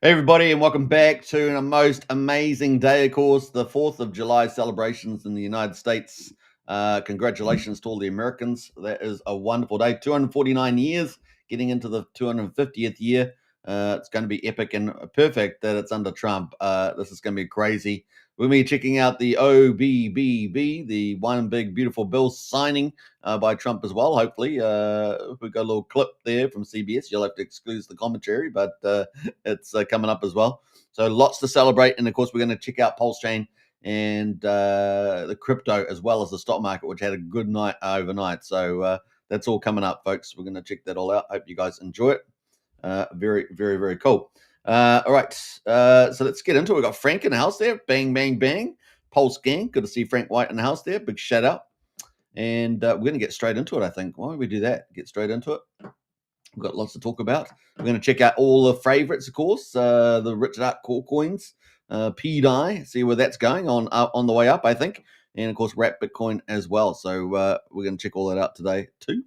Hey everybody, and welcome back to a most amazing day, of course, the 4th of July celebrations in the United States. Congratulations to all the Americans. That is a wonderful day. 249 years, getting into the 250th year. It's going to be epic and perfect that it's under Trump. This is going to be crazy. We're going to be checking out the OBBB, the One Big Beautiful Bill signing by Trump as well, hopefully. We've got a little clip there from CBS. You'll have to excuse the commentary, but it's coming up as well. So lots to celebrate. And, of course, we're going to check out PulseChain and the crypto as well as the stock market, which had a good night overnight. So that's all coming up, folks. We're going to check that all out. Hope you guys enjoy it. Very, very, very cool. All right. So let's get into it. We've got Frank in the house there. Bang, bang, bang. Pulse gang. Good to see Frank White in the house there. Big shout out. And we're going to get straight into it, I think. Why don't we do that? Get straight into it. We've got lots to talk about. We're going to check out all the favorites, of course. The Richard Hart core coins, PDI, see where that's going on the way up, I think. And, of course, Wrap Bitcoin as well. So we're going to check all that out today, too.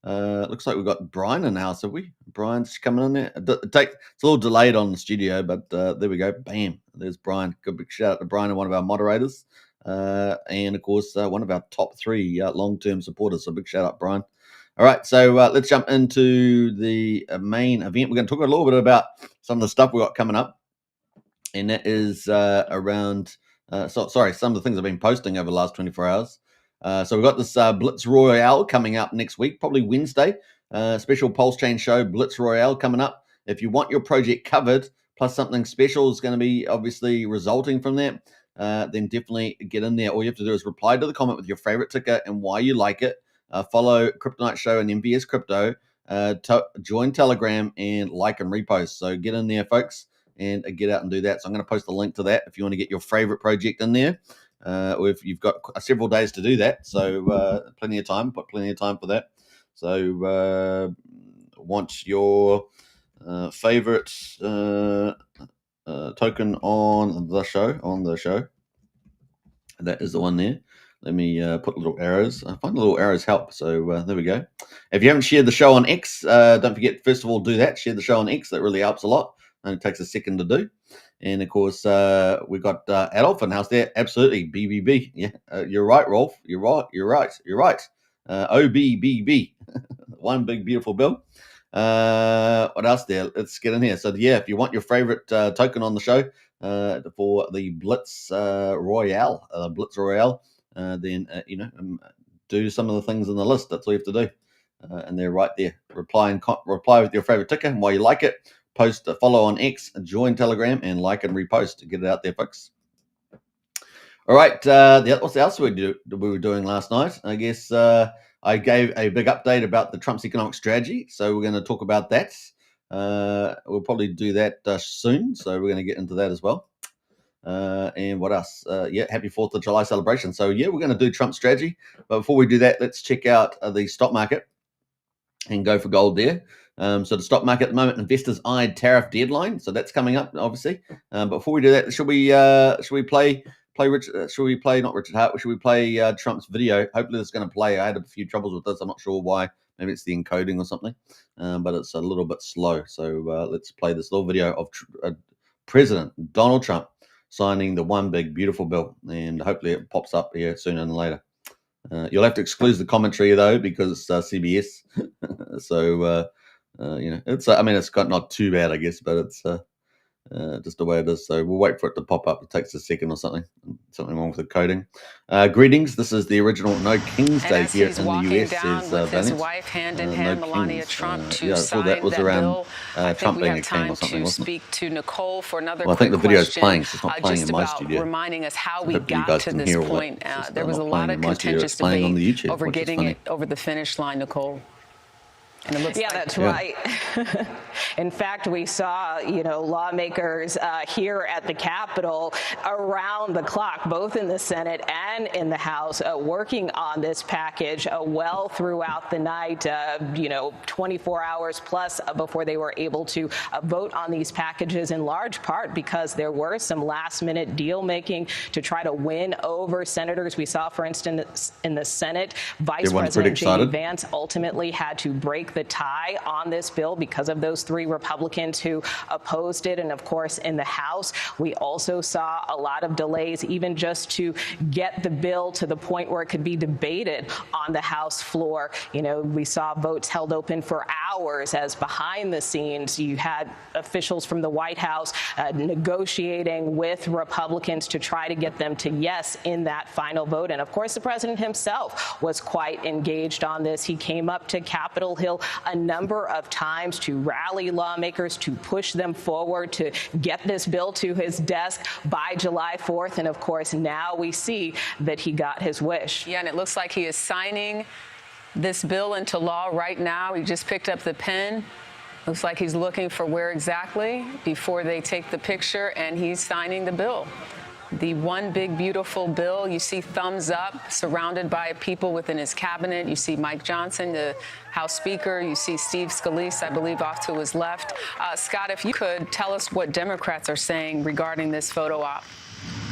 Looks like we've got Brian in the house, have we? Brian's coming in there. It's a little delayed on the studio, but there we go. Bam. There's Brian. Good big shout out to Brian, one of our moderators. And, of course, one of our top 3 long-term supporters. So big shout out, Brian. All right, so let's jump into the main event. We're going to talk a little bit about some of the stuff we've got coming up. And that is around, some of the things I've been posting over the last 24 hours. So we've got this Blitz Royale coming up next week, probably Wednesday. Special PulseChain show, Blitz Royale coming up. If you want your project covered, plus something special is going to be obviously resulting from that, then definitely get in there. All you have to do is reply to the comment with your favorite ticker and why you like it. Follow Kryptonite Show and MVS Crypto. Join Telegram and like and repost. So get in there, folks, and get out and do that. So I'm going to post a link to that if you want to get your favorite project in there. Or if you've got several days to do that, so plenty of time. Put plenty of time for that. So want your favorite token on the show. That is the one there. Let me put little arrows. I find the little arrows help. So there we go. If you haven't shared the show on X, don't forget, first of all, do that. Share the show on X. That really helps a lot. And it takes a second to do. And, of course, we've got Adolf in the house there. Absolutely. BBB. Yeah, you're right, Rolf. You're right. OBBB. One Big Beautiful Bill. What else there? Let's get in here. So, yeah, if you want your favorite token on the show for the Blitz Royale, then, do some of the things in the list. That's all you have to do. And they're right there. Reply with your favorite ticker and why you like it. Post, follow on X, join Telegram, and like and repost to get it out there, folks. All right. What else we were doing last night? I guess I gave a big update about the Trump's economic strategy. So we're going to talk about that. We'll probably do that soon. So we're going to get into that as well. And what else? Happy 4th of July celebration. So, we're going to do Trump's strategy. But before we do that, let's check out the stock market and go for gold there. So the stock market at the moment, investors eyed tariff deadline. So that's coming up, obviously. Before we do that, should we play Richard? Should we play not Richard Hart? Should we play Trump's video? Hopefully it's going to play. I had a few troubles with this. I'm not sure why. Maybe it's the encoding or something. But it's a little bit slow. So let's play this little video of President Donald Trump signing the One Big Beautiful Bill, and hopefully it pops up here sooner than later. You'll have to exclude the commentary though because CBS. So. It's got not too bad, I guess, but it's just the way it is. So we'll wait for it to pop up. It takes a second or something. Something wrong with the coding. Greetings. This is the original No Kings Day here in the US. Down with his wife hand in hand, Melania Trump, to sign that bill. I think we have time to speak to Nicole for another I think the quick video's question, playing. It's not playing in my about studio. reminding us how we Hopefully you got guys to can this hear all that. point. It's just There was a not lot playing of in my studio. contentious It's playing on the debate YouTube, over which is getting funny. it over the finish line, Nicole. And it looks like that's right. In fact, we saw, lawmakers here at the Capitol around the clock, both in the Senate and in the House, working on this package well throughout the night, 24 hours plus before they were able to vote on these packages, in large part because there were some last-minute deal-making to try to win over senators. We saw, for instance, in the Senate, Vice President J.D. Vance ultimately had to break the tie on this bill because of those 3 Republicans who opposed it. And of course, in the House, we also saw a lot of delays, even just to get the bill to the point where it could be debated on the House floor. You know, we saw votes held open for hours, as behind the scenes you had officials from the White House negotiating with Republicans to try to get them to yes in that final vote. And of course, the president himself was quite engaged on this. He came up to Capitol Hill a number of times to rally lawmakers, to push them forward, to get this bill to his desk by July 4th. And of course, now we see that he got his wish. Yeah, and it looks like he is signing this bill into law right now. He just picked up the pen. Looks like he's looking for where exactly before they take the picture, and he's signing the bill. The one big beautiful bill. You see thumbs up, surrounded by people within his cabinet. You see Mike Johnson, the House Speaker. You see Steve Scalise, I believe, off to his left. Scott, if you could tell us what Democrats are saying regarding this photo op.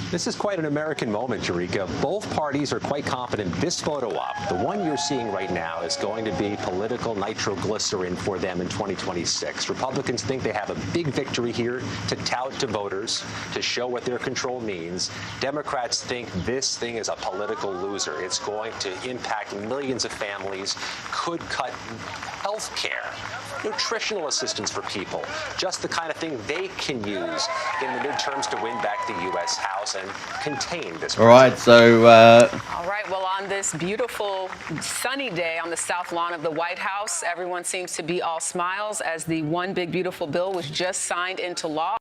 This is quite an American moment, Eureka. Both parties are quite confident this photo op, the one you're seeing right now, is going to be political nitroglycerin for them in 2026. Republicans think they have a big victory here to tout to voters, to show what their control means. Democrats think this thing is a political loser. It's going to impact millions of families, could cut health care, nutritional assistance for people, just the kind of thing they can use in the midterms to win back the U.S. House and contain this. All right, so... All right, well, on this beautiful sunny day on the south lawn of the White House, everyone seems to be all smiles as the one big beautiful bill was just signed into law.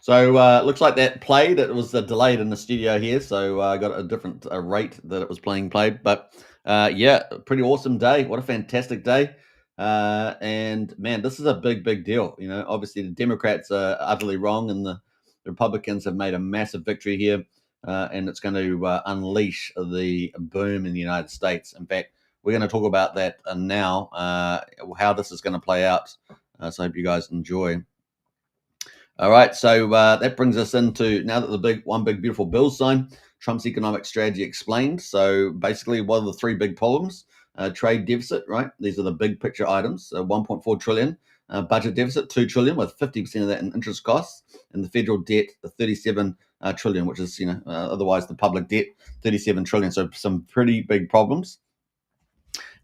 So looks like that played. It was delayed in the studio here, so I got a different rate that it was played. But yeah, pretty awesome day. What a fantastic day. And man, this is a big deal. You know, obviously the Democrats are utterly wrong, and the Republicans have made a massive victory here, and it's going to unleash the boom in the United States. In fact, we're going to talk about that now, how this is going to play out. So I hope you guys enjoy. All right, so that brings us into, now that the one big beautiful bill signed, Trump's economic strategy explained. So basically, what are the three big problems? Trade deficit, right? These are the big picture items. 1.4 trillion. Budget deficit, 2 trillion, with 50% of that in interest costs. And the federal debt, the 37 trillion, which is, otherwise the public debt, 37 trillion. So some pretty big problems.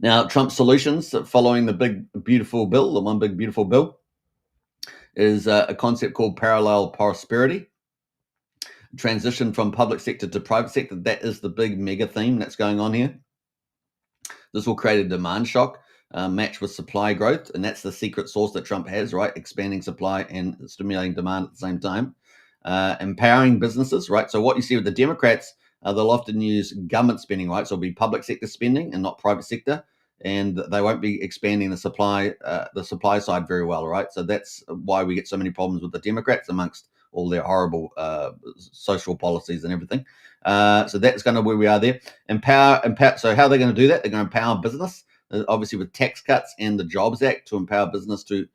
Now, Trump's solutions following the big beautiful bill, the one big beautiful bill, is a concept called parallel prosperity. Transition from public sector to private sector. That is the big mega theme that's going on here. This will create a demand shock matched with supply growth. And that's the secret sauce that Trump has, right? Expanding supply and stimulating demand at the same time. Empowering businesses, right? So what you see with the Democrats, they'll often use government spending, right? So it'll be public sector spending and not private sector. And they won't be expanding the supply side very well, right? So that's why we get so many problems with the Democrats amongst all their horrible social policies and everything. So that's kind of where we are there. Empower. So how are they going to do that? They're going to empower business, obviously with tax cuts and the Jobs Act to empower business to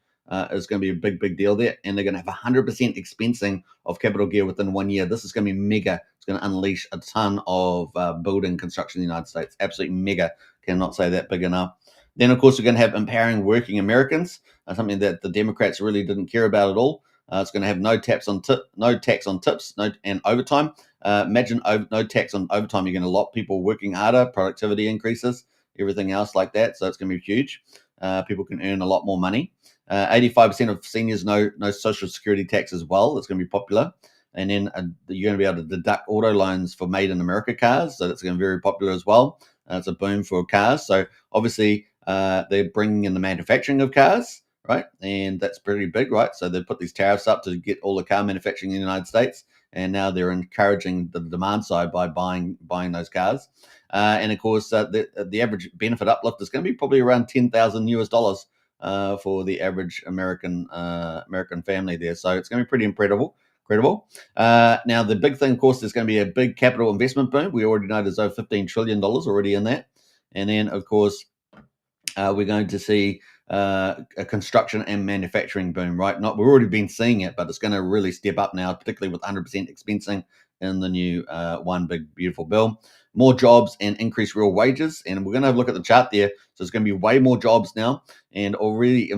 is going to be a big deal there. And they're going to have 100% expensing of capital gear within 1 year. This is going to be mega. It's going to unleash a ton of building construction in the United States. Absolutely mega. Cannot say that big enough. Then, of course, we're going to have empowering working Americans, something that the Democrats really didn't care about at all. It's going to have no tax on tips, and overtime. Imagine no tax on overtime. You're going to lock people working harder, productivity increases, everything else like that. So it's going to be huge. People can earn a lot more money. 85% of seniors no Social Security tax as well. It's going to be popular. And then you're going to be able to deduct auto loans for made in America cars. So that's going to be very popular as well. It's a boom for cars. So obviously they're bringing in the manufacturing of cars, right? And that's pretty big, right? So they put these tariffs up to get all the car manufacturing in the United States. And now they're encouraging the demand side by buying those cars. And of course, the average benefit uplift is going to be probably around $10,000 for the average American family there. So it's going to be pretty incredible. Now, the big thing, of course, there's going to be a big capital investment boom. We already know there's over $15 trillion already in that. And then, of course, we're going to see a construction and manufacturing boom, right? We've already been seeing it, but it's going to really step up now, particularly with 100% expensing in the new One Big Beautiful Bill. More jobs and increased real wages. And we're going to have a look at the chart there. So it's going to be way more jobs now. And already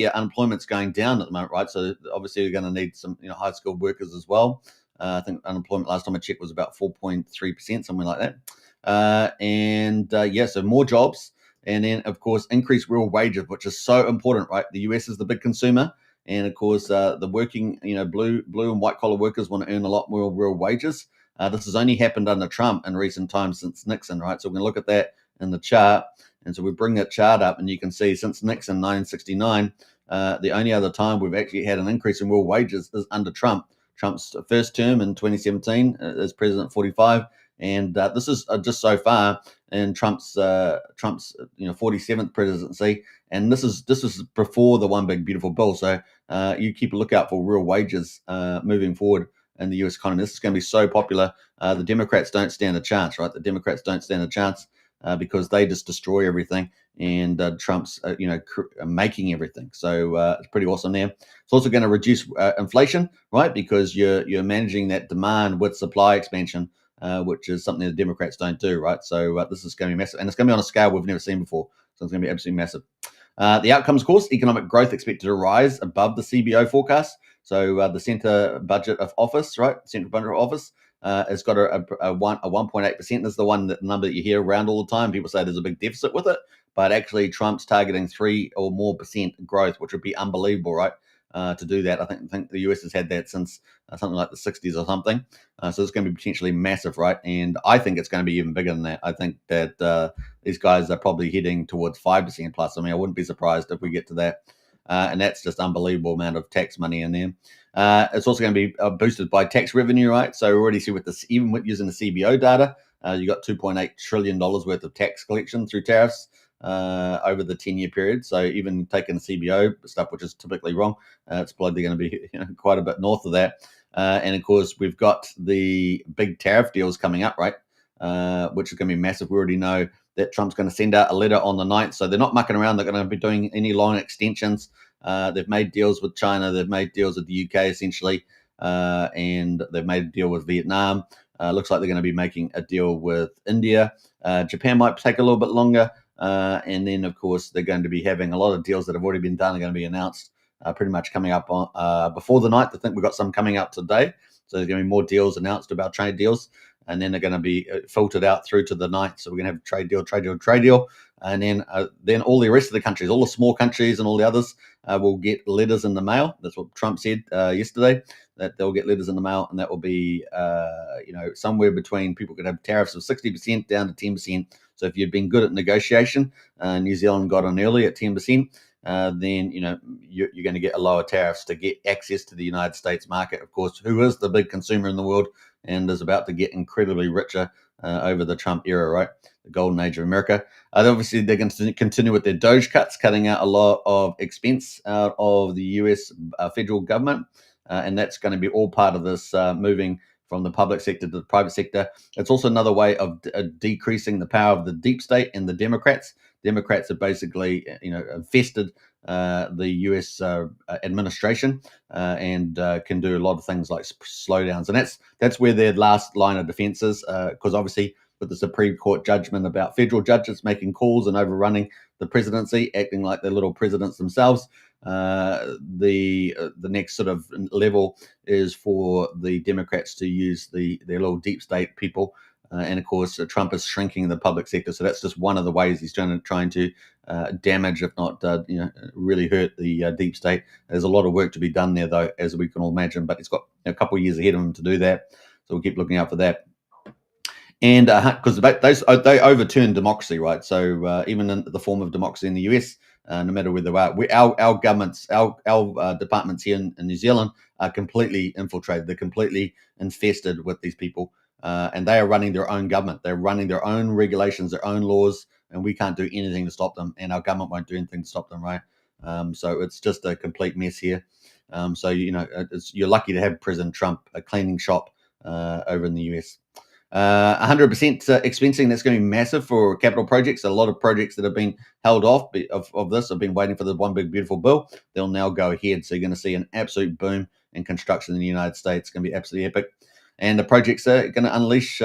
unemployment's going down at the moment, right? So obviously we're going to need some high skilled workers as well. I think unemployment last time I checked was about 4.3%, something like that. So more jobs. And then, of course, increased real wages, which is so important, right? The US is the big consumer. And, of course, the working, blue and white collar workers want to earn a lot more real wages. This has only happened under Trump in recent times since Nixon, right? So we're going to look at that in the chart. And so we bring that chart up, and you can see since Nixon 1969, the only other time we've actually had an increase in real wages is under Trump. Trump's first term in 2017 as President 45. And this is just so far in Trump's 47th presidency, and this is before the One Big Beautiful Bill. So you keep a lookout for real wages moving forward in the U.S. economy. This is going to be so popular. The Democrats don't stand a chance, right? The Democrats don't stand a chance because they just destroy everything, and Trump's making everything. So it's pretty awesome there. It's also going to reduce inflation, right? Because you're managing that demand with supply expansion. Which is something the Democrats don't do, right? So this is going to be massive. And it's going to be on a scale we've never seen before. So it's going to be absolutely massive. The outcomes, of course, economic growth expected to rise above the CBO forecast. So the Centre Budget of Office, right? Central Budget of Office has got a 1.8%. This is the number that you hear around all the time. People say there's a big deficit with it. But actually, Trump's targeting 3 or more % growth, which would be unbelievable, right? To do that. I think the US has had that since something like the 60s or something. So it's going to be potentially massive, right? And I think it's going to be even bigger than that. I think that these guys are probably heading towards 5% plus. I mean, I wouldn't be surprised if we get to that. And that's just unbelievable amount of tax money in there. It's also going to be boosted by tax revenue, right? So we already see with this, even with using the CBO data, you got $2.8 trillion worth of tax collection through tariffs over the 10-year period. So even taking the CBO stuff, which is typically wrong, it's probably going to be quite a bit north of that. And of course, we've got the big tariff deals coming up, right? Which is going to be massive. We already know that Trump's going to send out a letter on the 9th. So they're not mucking around. They're going to be doing any long extensions. They've made deals with China. They've made deals with the UK, essentially. And they've made a deal with Vietnam. Looks like they're going to be making a deal with India. Japan might take a little bit longer. And then, of course, they're going to be having a lot of deals that have already been done are going to be announced pretty much coming up on before the 9th. I think we've got some coming up today. So there's going to be more deals announced about trade deals. And then they're going to be filtered out through to the 9th. So we're going to have trade deal. And then all the rest of the countries, all the small countries and all the others will get letters in the mail. That's what Trump said yesterday, that they'll get letters in the mail. And that will be, somewhere between, people could have tariffs of 60% down to 10%. So if you've been good at negotiation, New Zealand got on early at 10%, then you're going to get a lower tariffs to get access to the United States market, of course, who is the big consumer in the world and is about to get incredibly richer over the Trump era, right? The golden age of America. Obviously, they're going to continue with their Doge cuts, cutting out a lot of expense out of the US federal government. And that's going to be all part of this moving from the public sector to the private sector. It's also another way of decreasing the power of the deep state and the Democrats. Democrats have basically, infested the U.S. Administration and can do a lot of things like slowdowns. And that's where their last line of defense is, because obviously with the Supreme Court judgment about federal judges making calls and overrunning the presidency, acting like they're little presidents themselves, the next sort of level is for the Democrats to use their little deep state people. And of course, Trump is shrinking the public sector. So that's just one of the ways he's trying to damage, if not, really hurt the deep state. There's a lot of work to be done there, though, as we can all imagine. But he's got a couple of years ahead of him to do that. So we'll keep looking out for that. And because they overturn democracy, right? So even in the form of democracy in the US, no matter where they are, our governments, our departments here in New Zealand are completely infiltrated. They're completely infested with these people. And they are running their own government. They're running their own regulations, their own laws, and we can't do anything to stop them. And our government won't do anything to stop them, right? So it's just a complete mess here. So, you're lucky to have President Trump cleaning shop over in the US. 100% expensing, that's going to be massive for capital projects. A lot of projects that have been held off of this have been waiting for the One Big Beautiful Bill. They'll now go ahead. So you're going to see an absolute boom in construction in the United States. It's going to be absolutely epic. and the projects are going to unleash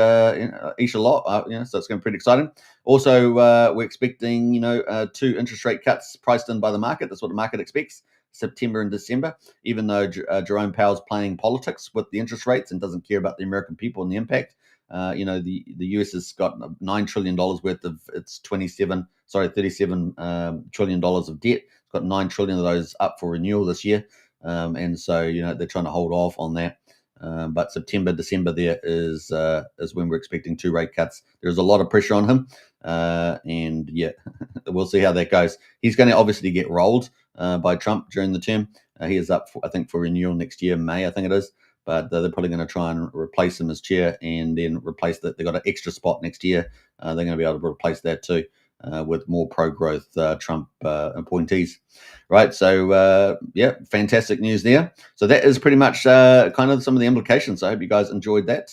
each a lot. So it's going to be pretty exciting. Also, we're expecting 2 interest rate cuts priced in by the market. That's what the market expects, September and December. Even though Jerome Powell's playing politics with the interest rates and doesn't care about the American people and the impact. The US has got $9 trillion worth of its 37 trillion dollars of debt. It's got 9 trillion of those up for renewal this year, and so they're trying to hold off on that. But September, December, there is when we're expecting 2 rate cuts. There's a lot of pressure on him, and yeah, we'll see how that goes. He's going to obviously get rolled by Trump during the term. He is up, I think, for renewal next year, May, I think it is. But they're probably going to try and replace him as chair, and then replace that. They've got an extra spot next year. They're going to be able to replace that too with more pro-growth Trump appointees. Right. So, fantastic news there. So that is pretty much kind of some of the implications. I hope you guys enjoyed that,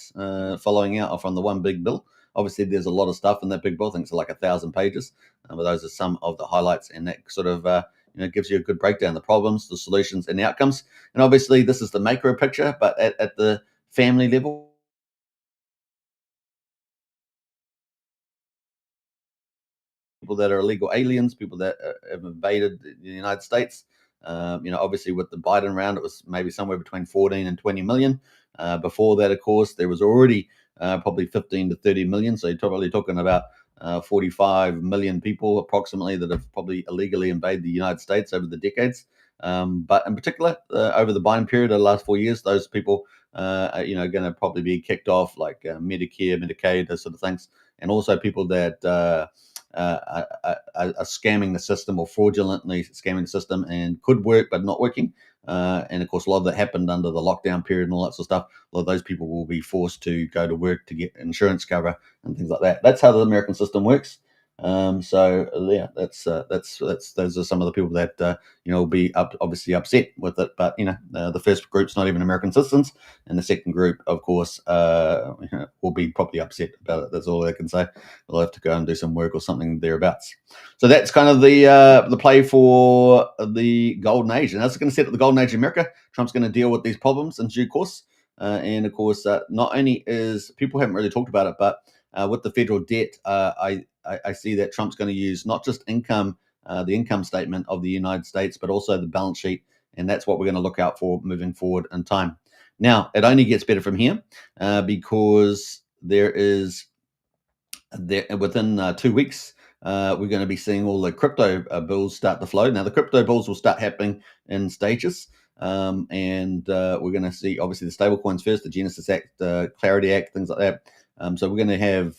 following out from the one big bill. Obviously, there's a lot of stuff in that big bill. I think it's like 1,000 pages. But those are some of the highlights, and that sort of gives you a good breakdown of the problems, the solutions, and the outcomes. And obviously, this is the macro picture, but at the family level, people that are illegal aliens, people that have invaded the United States. Obviously with the Biden round, it was maybe somewhere between 14 and 20 million. Before that, of course, there was already probably 15 to 30 million. So you're probably talking about 45 million people approximately that have probably illegally invaded the United States over the decades. But in particular, over the Biden period of the last 4 years, those people are going to probably be kicked off, like Medicare, Medicaid, those sort of things. And also people that are scamming the system or fraudulently scamming the system and could work but not working. And of course, a lot of that happened under the lockdown period and all that sort of stuff. A lot of those people will be forced to go to work to get insurance cover and things like that. That's how the American system works. So yeah, that's those are some of the people that will be obviously upset with it. But the first group's not even American citizens, and the second group, of course, will be probably upset about it. That's all I can say. They'll have to go and do some work or something thereabouts. So that's kind of the play for the golden age, and that's going to set up the golden age of America. Trump's going to deal with these problems in due course, and of course, not only is people haven't really talked about it, but with the federal debt, I see that Trump's going to use not just the income statement of the United States, but also the balance sheet. And that's what we're going to look out for moving forward in time. Now, it only gets better from here because within 2 weeks, we're going to be seeing all the crypto bills start to flow. Now, the crypto bills will start happening in stages. And we're going to see, obviously, the stable coins first, the Genesis Act, Clarity Act, things like that. So we're going to have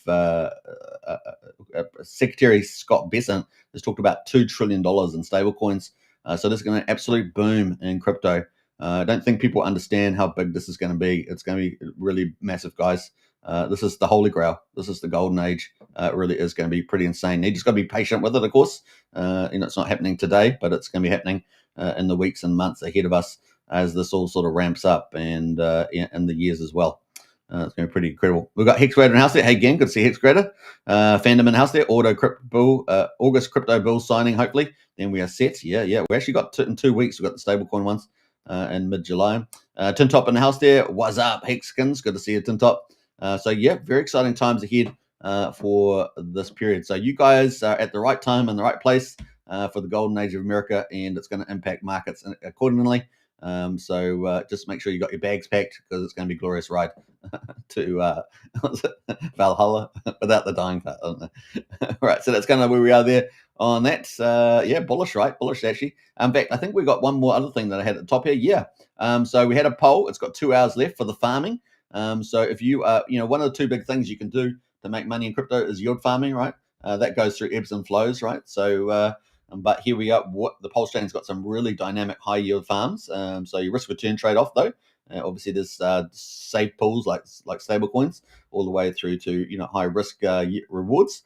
Secretary Scott Bessent has talked about $2 trillion in stablecoins. So this is going to absolute boom in crypto. I don't think people understand how big this is going to be. It's going to be really massive, guys. This is the holy grail. This is the golden age. It really is going to be pretty insane. You just got to be patient with it, of course. It's not happening today, but it's going to be happening in the weeks and months ahead of us as this all sort of ramps up, and in the years as well. It's going to be pretty incredible. We've got Hex Grader in house there. Hey, again, good to see Hex Grader. Fandom in house there. August crypto bill signing, hopefully. Then we are set. Yeah. We actually got in 2 weeks. We've got the stablecoin ones in mid-July. Tin Top in the house there. What's up, Hexkins? Good to see you, Tin Top. So, yeah, very exciting times ahead for this period. So you guys are at the right time and the right place for the golden age of America, and it's going to impact markets accordingly. So just make sure you got your bags packed, because it's going to be a glorious ride to Valhalla without the dying part. I don't know. Right, so that's kind of where we are there on that. Bullish, right? Bullish, actually. In fact, I think we got one more other thing that I had at the top here. Yeah. So we had a poll. It's got 2 hours left for the farming. So if you one of the 2 big things you can do to make money in crypto is yield farming, right? That goes through ebbs and flows, right? So but here we are. The PulseChain's got some really dynamic high yield farms. So your risk return trade off, though. Obviously, there's safe pools like stable coins, all the way through to high risk rewards.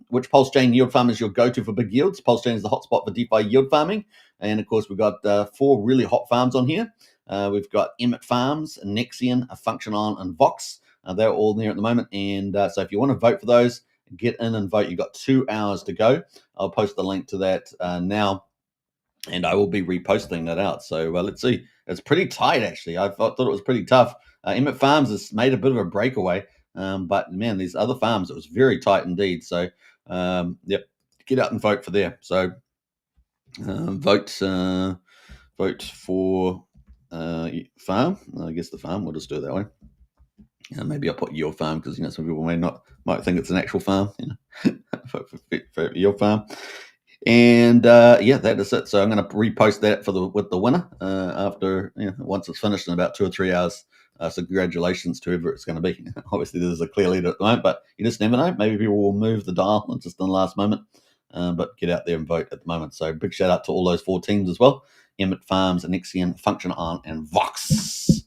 Which PulseChain yield farm is your go-to for big yields? PulseChain is the hotspot for DeFi yield farming, and of course we've got 4 really hot farms on here. We've got Emmett Farms, Nexian, Functionon, and Vox. They're all there at the moment, and so if you want to vote for those, get in and vote. You've got 2 hours to go. I'll post the link to that now, and I will be reposting that out. So let's see. It's pretty tight, actually. I thought it was pretty tough. Emmett Farms has made a bit of a breakaway, but man, these other farms, it was very tight indeed. So yep, get out and vote for there. So vote for farm. I guess the farm. We'll just do it that way. Maybe I'll put your farm because some people might think it's an actual farm. For your farm. And yeah, that is it. So I'm going to repost that with the winner after once it's finished in about 2 or 3 hours. So congratulations to whoever it's going to be. Obviously, there's a clear leader at the moment, but you just never know. Maybe people will move the dial just in the last moment. But get out there and vote at the moment. So big shout out to all those 4 teams as well: Emmett Farms, Anexian, Function On, and Vox.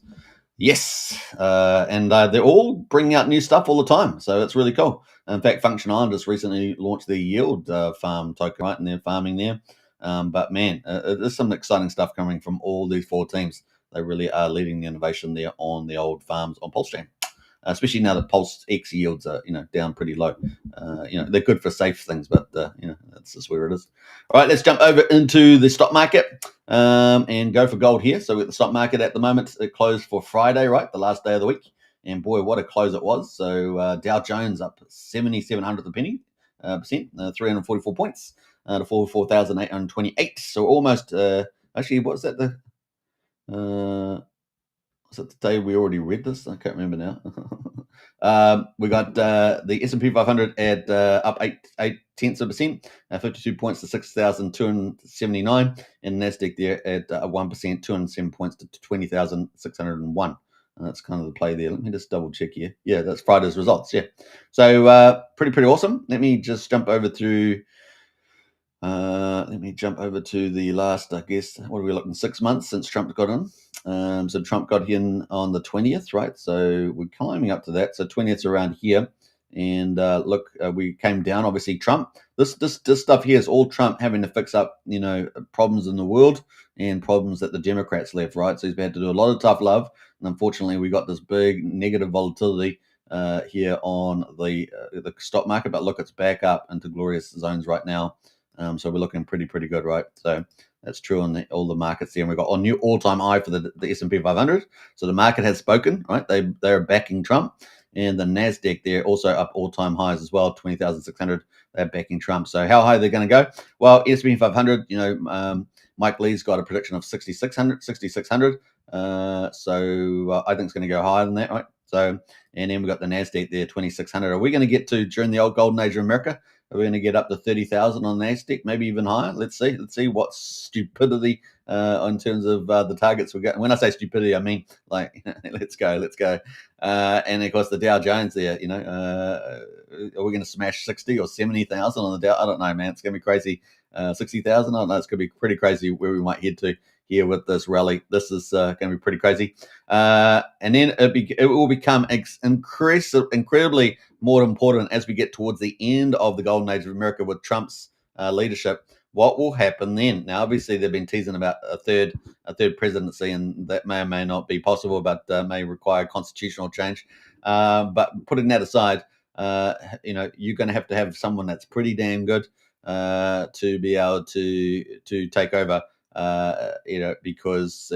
Yes, and they're all bringing out new stuff all the time, so it's really cool. In fact, Function On just recently launched their yield farm token, right, and they're farming there. But man, there's some exciting stuff coming from all these 4 teams. They really are leading the innovation there on the old farms on PulseChain. Especially now that Pulse X yields are down pretty low. They're good for safe things, but that's just where it is. All right, let's jump over into the stock market and go for gold here. So with the stock market at the moment, it closed for Friday, right, the last day of the week, and boy, what a close it was. So Dow Jones up 0.77 percent, 344 points to 44,828. So almost actually, what's that the was it the day we already read this? I can't remember now. We got the S&P 500 at up 0.8%, 52 points to 6,279, and Nasdaq there at 1%, 207 points to 20,601. And that's kind of the play there. Let me just double check here. Yeah, that's Friday's results. Yeah, so pretty awesome. Let me just jump over through. Let me jump over to the last, I guess, what are we looking, 6 months since Trump got in. So Trump got in on the 20th, right? So we're climbing up to that. So 20th around here. And look, we came down, obviously, Trump. This stuff here is all Trump having to fix up, problems in the world and problems that the Democrats left, right? So he's had to do a lot of tough love. And unfortunately, we got this big negative volatility here on the stock market. But look, it's back up into glorious zones right now. So we're looking pretty good, right? So that's true on all the markets there. And we've got a new all-time high for the S&P 500. So the market has spoken, right? They're backing Trump. And the Nasdaq there also up all-time highs as well, 20,600. They're backing Trump. So how high they're going to go? Well, S&P 500, Mike Lee's got a prediction of 6,600. So I think it's going to go higher than that, right? So, and then we've got the Nasdaq there, 2,600. Are we going to get to, during the old golden age of America, are we going to get up to 30,000 on NASDAQ, maybe even higher? Let's see. Let's see what stupidity in terms of the targets we got. When I say stupidity, I mean like let's go. And of course the Dow Jones there. Are we going to smash 60 or 70,000 on the Dow? I don't know, man. It's going to be crazy. 60,000. I don't know. It's going to be pretty crazy where we might head to here with this rally. This is going to be pretty crazy. And then it will become incredibly more important as we get towards the end of the golden age of America with Trump's leadership. What will happen then? Now, obviously, they've been teasing about a third presidency, and that may or may not be possible, but may require constitutional change. But putting that aside, you're going to have someone that's pretty damn good to be able to take over. Because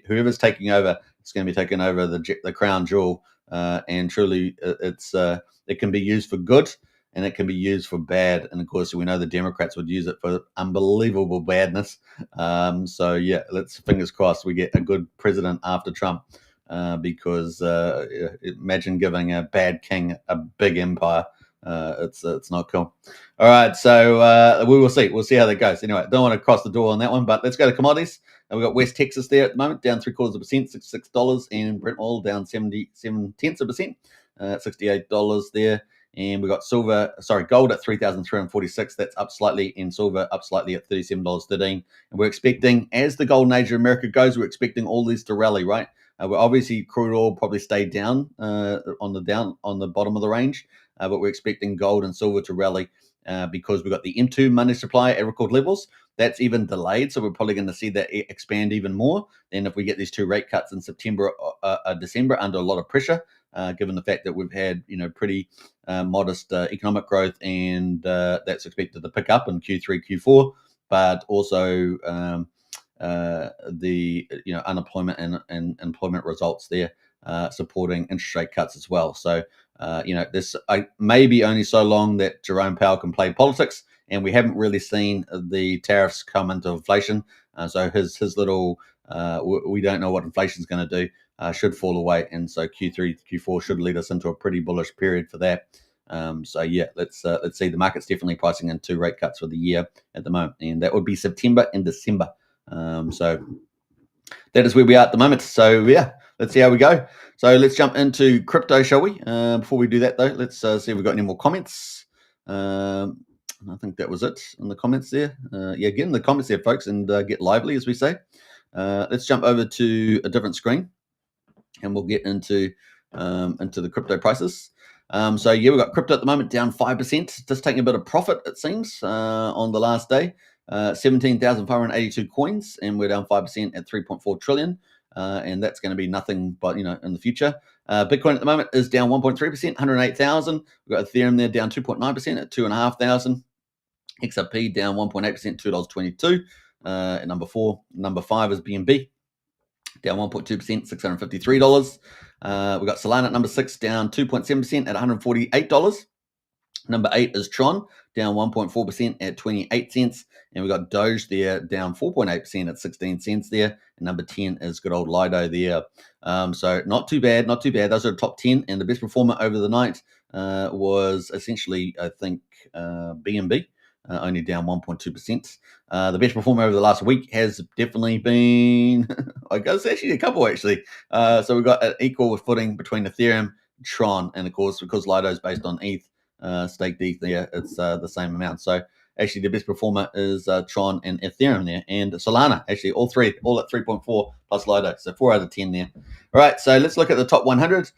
whoever's taking over is going to be taking over the crown jewel, and truly, it can be used for good and it can be used for bad. And of course, we know the Democrats would use it for unbelievable badness. So yeah, let's fingers crossed we get a good president after Trump, because imagine giving a bad king a big empire. It's not cool. All right, so we will see. We'll see how that goes. Anyway, don't want to cross the door on that one, but let's go to commodities. And we've got West Texas there at the moment, down 0.75%, $66, and Brent oil down 0.77%, $68 there. And we've got gold at 3,346. That's up slightly, and silver up slightly at $37.13. And we're expecting, as the golden age of America goes, we're expecting all these to rally, right? We're obviously crude oil probably stayed down on the bottom of the range, but we're expecting gold and silver to rally because we've got the M2 money supply at record levels. That's even delayed, so we're probably going to see that expand even more than if we get these 2 rate cuts in September, December, under a lot of pressure, given the fact that we've had pretty modest economic growth, and that's expected to pick up in Q3, Q4, but also the unemployment and employment results there supporting interest rate cuts as well. So, this maybe only so long that Jerome Powell can play politics, and we haven't really seen the tariffs come into inflation. So his little we don't know what inflation is going to do should fall away, and so Q3, Q4 should lead us into a pretty bullish period for that. So yeah, let's see. The market's definitely pricing in 2 rate cuts for the year at the moment, and that would be September and December. So that is where we are at the moment. So yeah, let's see how we go. So let's jump into crypto, shall we? Before we do that, though, let's see if we've got any more comments. I think that was it in the comments there. Yeah, get in the comments there, folks, and get lively, as we say. Let's jump over to a different screen, and we'll get into the crypto prices. So yeah, we've got crypto at the moment down 5%, just taking a bit of profit, it seems, on the last day. 17,582 coins, and we're down 5% at 3.4 trillion. And that's going to be nothing but, in the future. Bitcoin at the moment is down 1.3%, 108,000. We've got Ethereum there down 2.9% at 2,500. XRP down 1.8%, $2.22. At number 4. Number 5 is BNB, down 1.2%, $653. We've got Solana at number 6, down 2.7% at $148. Number 8 is Tron, down 1.4% at 28 cents. And we've got Doge there, down 4.8% at 16 cents there. And number 10 is good old Lido there. So not too bad, not too bad. Those are the top 10. And the best performer over the night was essentially, I think, BNB, only down 1.2%. The best performer over the last week has definitely been, I guess, actually a couple, actually. So we've got an equal footing between Ethereum, Tron, and of course, because Lido is based on ETH, staked ETH there, it's the same amount. So actually the best performer is Tron and Ethereum there, and Solana, actually all at 3.4 plus Lido, so 4 out of 10 there. All right, so let's look at the top 100.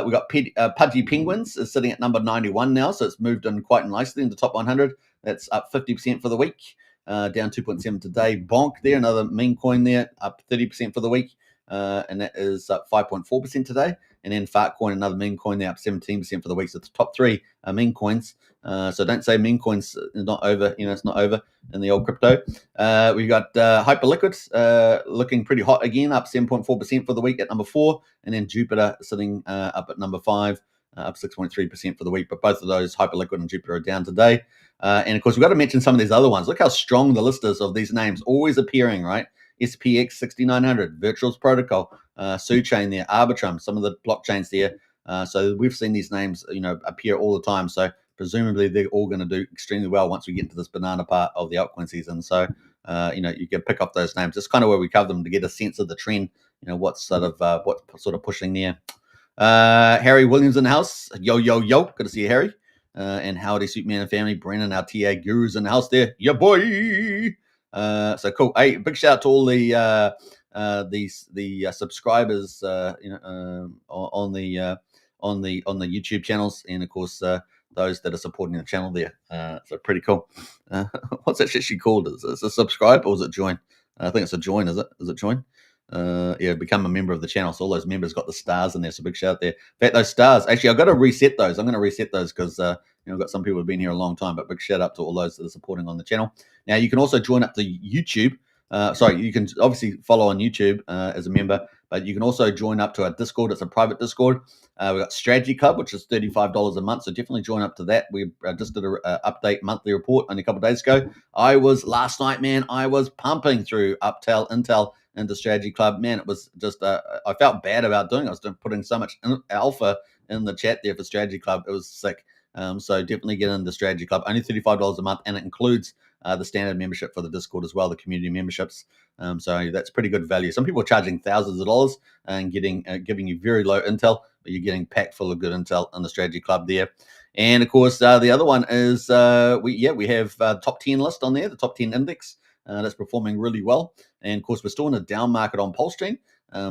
We've got Pudgy Penguins is sitting at number 91 now, so it's moved in quite nicely in the top 100. That's up 50% for the week, down 2.7 today. Bonk there, another meme coin there, up 30% for the week, and that is up 5.4% today. And then Fartcoin, another meme coin, they're up 17% for the week. So the top 3 are meme coins. So don't say meme coins is not over. It's not over in the old crypto. We've got Hyperliquid looking pretty hot again, up 7.4% for the week at number 4. And then Jupiter sitting up at number 5, up 6.3% for the week. But both of those, Hyperliquid and Jupiter, are down today. And of course, we've got to mention some of these other ones. Look how strong the list is of these names, always appearing, right? SPX 6900, Virtuals Protocol, SuChain there, Arbitrum, some of the blockchains there. So we've seen these names, appear all the time. So presumably they're all going to do extremely well once we get into this banana part of the altcoin season. So, you can pick up those names. It's kind of where we cover them to get a sense of the trend, what's sort of pushing there. Harry Williams in the house. Yo. Good to see you, Harry. And howdy, Superman and family. Brennan, our TA gurus in the house there. Yeah, boy. So cool. Hey, big shout out to all the subscribers, on the YouTube channels, and of course those that are supporting the channel there. So pretty cool. What's that shit she called? Is it a subscribe or is it join? I think it's a join. Is it? Is it join? Yeah, become a member of the channel. So all those members got the stars in there. So big shout out there. In fact, those stars, actually, I've got to reset those. I'm going to reset those because, I've got some people who've been here a long time, but big shout out to all those that are supporting on the channel. Now, you can also join up to YouTube. You can obviously follow on YouTube as a member, but you can also join up to our Discord. It's a private Discord. We've got Strategy Club, which is $35 a month. So definitely join up to that. We just did an update monthly report only a couple of days ago. Last night, man, I was pumping through Intel into Strategy Club. Man, it was just, I felt bad about doing it. I was putting so much alpha in the chat there for Strategy Club. It was sick. So definitely get into Strategy Club. Only $35 a month, and it includes the standard membership for the Discord as well, the community memberships. So that's pretty good value. Some people are charging thousands of dollars and giving you very low intel, but you're getting packed full of good intel in the Strategy Club there. And of course, the other one is we have top 10 list on there, the top 10 index that's performing really well. And of course, we're still in a down market on PulseChain.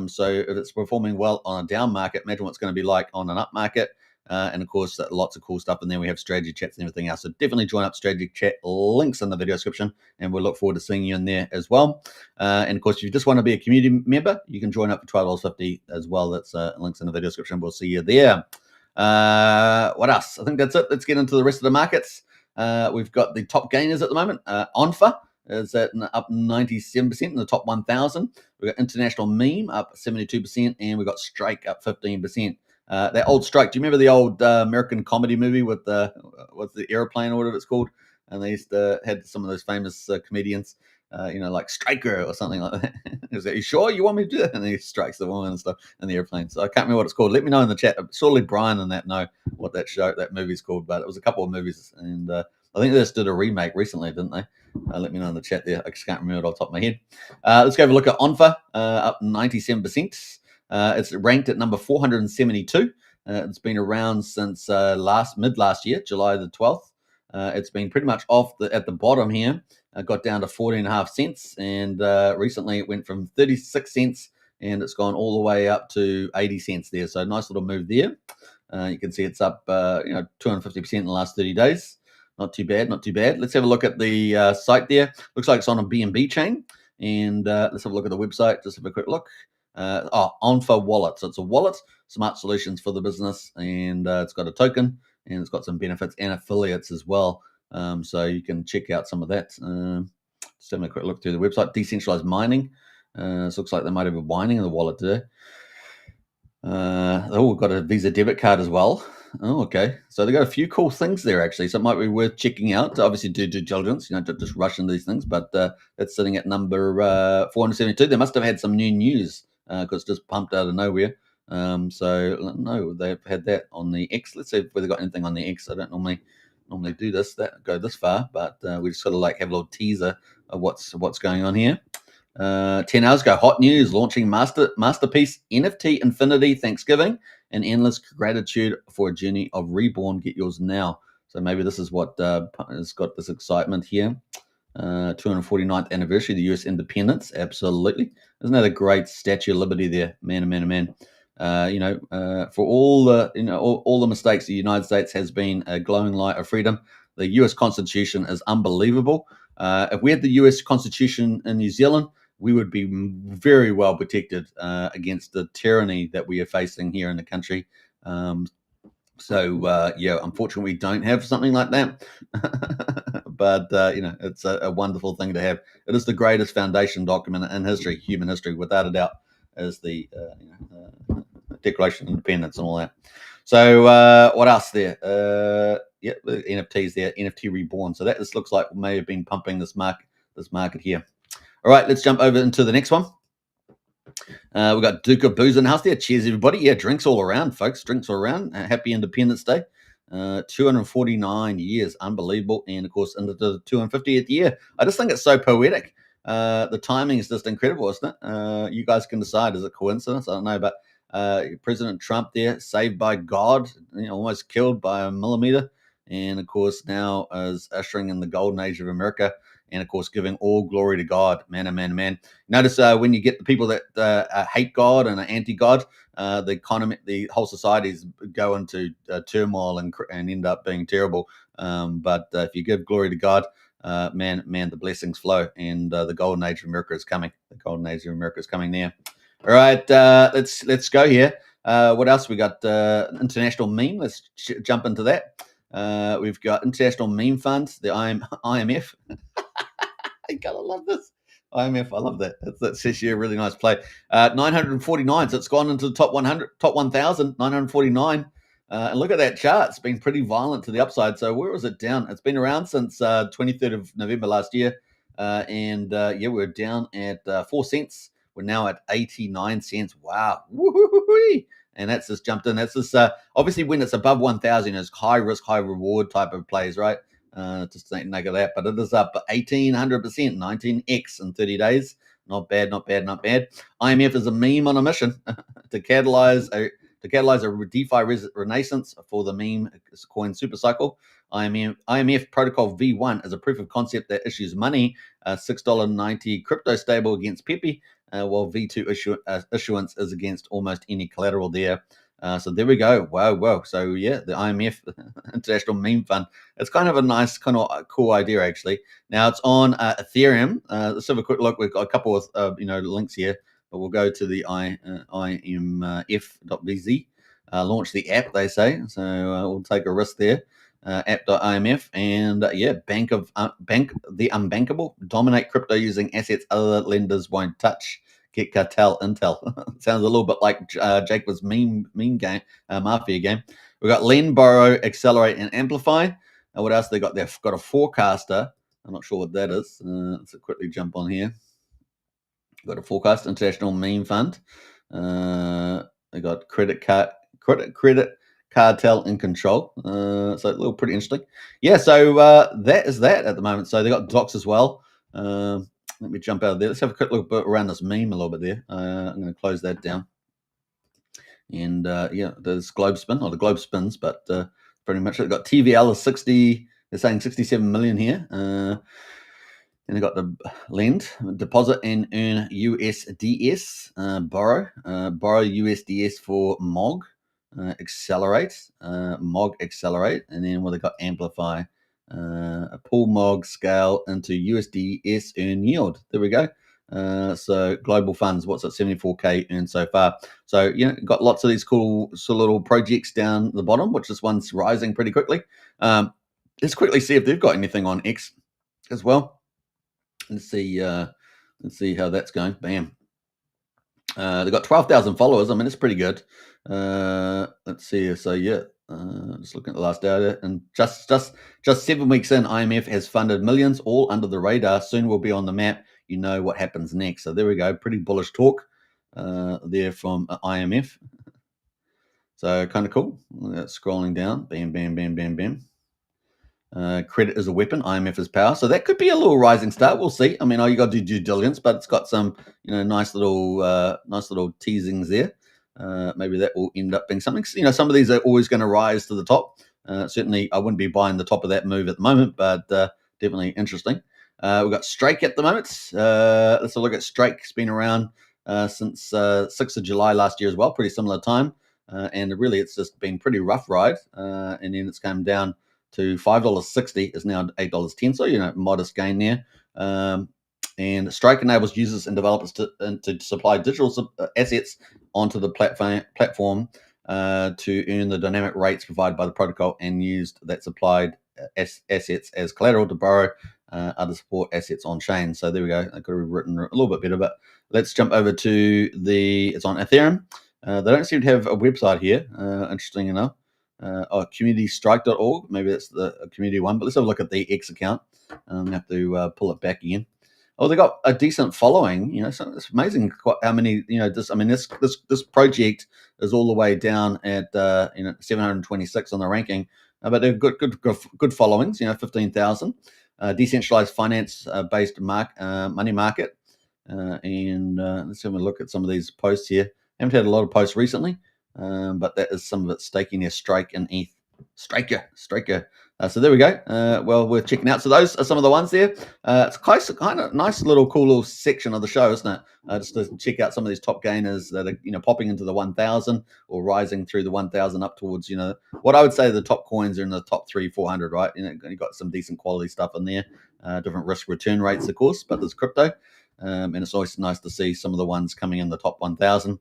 So if it's performing well on a down market, imagine what it's going to be like on an up market. And of course, lots of cool stuff. And then we have strategy chats and everything else. So definitely join up strategy chat. Links in the video description. And we'll look forward to seeing you in there as well. And of course, if you just want to be a community member, you can join up for $12.50 as well. That's links in the video description. We'll see you there. What else? I think that's it. Let's get into the rest of the markets. We've got the top gainers at the moment. ONFA is at up 97% in the top 1,000. We've got International Meme up 72%, and we've got Strike up 15%. That old Strike, do you remember the old American comedy movie with what's the airplane or whatever it's called? And they used to had some of those famous comedians, like Striker or something like that. He was like, "You sure you want me to do that?" And he strikes the woman and stuff in the airplane. So I can't remember what it's called. Let me know in the chat. Surely Brian and that know what that movie's called, but it was a couple of movies, and I think they just did a remake recently, didn't they? Let me know in the chat there. I just can't remember it off the top of my head. Let's go have a look at ONFA, up 97%. It's ranked at number 472. It's been around since mid last year, July the 12th. It's been pretty much at the bottom here. Got down to 14.5 cents, and recently it went from 36 cents, and it's gone all the way up to 80 cents there. So nice little move there. You can see it's up 250% in the last 30 days. Not too bad, not too bad. Let's have a look at the site there. Looks like it's on a BNB chain, and let's have a look at the website. Just have a quick look. ONFA wallet. So it's a wallet, smart solutions for the business, and it's got a token, and it's got some benefits and affiliates as well. So you can check out some of that. Just having a quick look through the website. Decentralized mining. This looks like they might have a mining in the wallet today. We've got a Visa debit card as well. Oh, okay. So they've got a few cool things there, actually. So it might be worth checking out. To obviously do due diligence, don't just rush into these things. But that's sitting at number 472. They must have had some new news because it's just pumped out of nowhere. So no, they've had that on the X. Let's see if they've got anything on the X. I don't normally do this, go this far, but we just sort of like have a little teaser of what's going on here. 10 hours ago, hot news, launching Masterpiece NFT Infinity Thanksgiving and endless gratitude for a journey of reborn. Get yours now. So maybe this is what has got this excitement here. 249th anniversary of the US independence. Absolutely. Isn't that a great Statue of Liberty there? Man, man. For all the mistakes, the United States has been a glowing light of freedom. The US Constitution is unbelievable. If we had the US Constitution in New Zealand, we would be very well protected against the tyranny that we are facing here in the country. Unfortunately, we don't have something like that. But it's a wonderful thing to have. It is the greatest foundation document in history, human history, without a doubt, is the Declaration of Independence and all that. So what else there? The NFTs there, NFT Reborn. So that this looks like may have been pumping this market here. All right, let's jump over into the next one. We've got Duke of Booze in the house there. Cheers, everybody. Yeah, drinks all around, folks. Drinks all around. Happy Independence Day. 249 years. Unbelievable. And, of course, into the 250th year. I just think it's so poetic. The timing is just incredible, isn't it? You guys can decide. Is it coincidence? I don't know. But President Trump there, saved by God, almost killed by a millimeter. And, of course, now is ushering in the golden age of America. And, of course, giving all glory to God. Man. Notice when you get the people that hate God and are anti-God, the economy, the whole societies go into turmoil and end up being terrible. But if you give glory to God, man, the blessings flow. And the golden age of America is coming. The golden age of America is coming there. All right, let's go here. What else we got? International Meme. Let's jump into that. We've got International Meme Fund, the IMF. I gotta love this. IMF, I love that. That's actually a really nice play. 949, so it's gone into the top 100, top 1,000, 949. And look at that chart. It's been pretty violent to the upside. So where was it down? It's been around since 23rd of November last year. We're down at 4 cents. We're now at 89 cents. Wow. Woo-hoo-hoo-hoo. And that's just jumped in. That's just obviously when it's above 1,000, it's high risk, high reward type of plays, right? Just think of that, but it is up 1,800%, 19x in 30 days. Not bad. IMF is a meme on a mission to catalyze a DeFi renaissance for the meme coin supercycle. IMF Protocol V1 is a proof of concept that issues money, $6.90 crypto stable against Pepe, while V2 issuance is against almost any collateral there. So there we go. Wow. So yeah, the IMF International Meme Fund. It's kind of a nice, kind of cool idea actually. Now it's on Ethereum. Let's have a quick look. We've got a couple of links here, but we'll go to the imf.bz. Launch the app, they say. So we'll take a risk there. app.imf, and yeah, bank the unbankable, dominate crypto using assets other lenders won't touch, get cartel intel. Sounds a little bit like Jacob's meme game, mafia game. We've got lend, borrow, accelerate, and amplify. What else they got? They've got a forecaster. I'm not sure what that is. Let's quickly jump on here. Got a forecast, international meme fund. They got credit cartel in control. So a little pretty interesting. Yeah, so that is that at the moment. So they got docs as well. Let me jump out of there. Let's have a quick look around this meme a little bit there. I'm going to close that down. And yeah, there's globe spin, or the globe spins, but pretty much they've got TVL is 60. They're saying 67 million here. And they got the lend, deposit and earn USDS, borrow USDS for MOG, accelerate, MOG accelerate, and then what they got amplify, pull MOG scale into USDS earn yield. There we go. So global funds, what's at 74K earned so far. So got lots of these cool sort of little projects down the bottom, which this one's rising pretty quickly. Let's quickly see if they've got anything on X as well. Let's see how that's going. Bam. They've got 12,000 followers. I mean, it's pretty good. Let's see. So yeah, just looking at the last data, and just 7 weeks in, IMF has funded millions, all under the radar. Soon we'll be on the map. You know what happens next. So there we go. Pretty bullish talk there from IMF. So kind of cool. Scrolling down. Bam, bam, bam, bam, bam. Credit is a weapon, IMF is power. So that could be a little rising start. We'll see. I mean, you got to do due diligence, but it's got some, nice little teasings there. Maybe that will end up being something. Some of these are always going to rise to the top. Certainly, I wouldn't be buying the top of that move at the moment, but definitely interesting. We've got Strike at the moment. Let's have a look at Strike. It's been around since 6th of July last year as well. Pretty similar time. And really, it's just been pretty rough ride. And then it's come down to $5.60, is now $8.10. So, modest gain there. And Strike enables users and developers to supply digital assets onto the platform to earn the dynamic rates provided by the protocol, and used that supplied assets as collateral to borrow other support assets on chain. So there we go. I could have written a little bit better, but let's jump over to it's on Ethereum. They don't seem to have a website here, interesting enough. communitystrike.org. Maybe that's the community one, but let's have a look at the X account. I have to pull it back again. Oh, they got a decent following. So it's amazing how many. This project is all the way down at 726 on the ranking, but they're good followings. 15,000. Decentralized finance based money market, and let's have a look at some of these posts here. Haven't had a lot of posts recently. But that is some of it staking their Strike and ETH. Striker. So there we go. Well, we're checking out. So those are some of the ones there. It's kind of nice cool little section of the show, isn't it? Just to check out some of these top gainers that are popping into the 1,000 or rising through the 1,000 up towards what I would say the top coins are in the top 300-400, right? You've got some decent quality stuff in there. Different risk return rates, of course, but there's crypto. And it's always nice to see some of the ones coming in the top 1,000.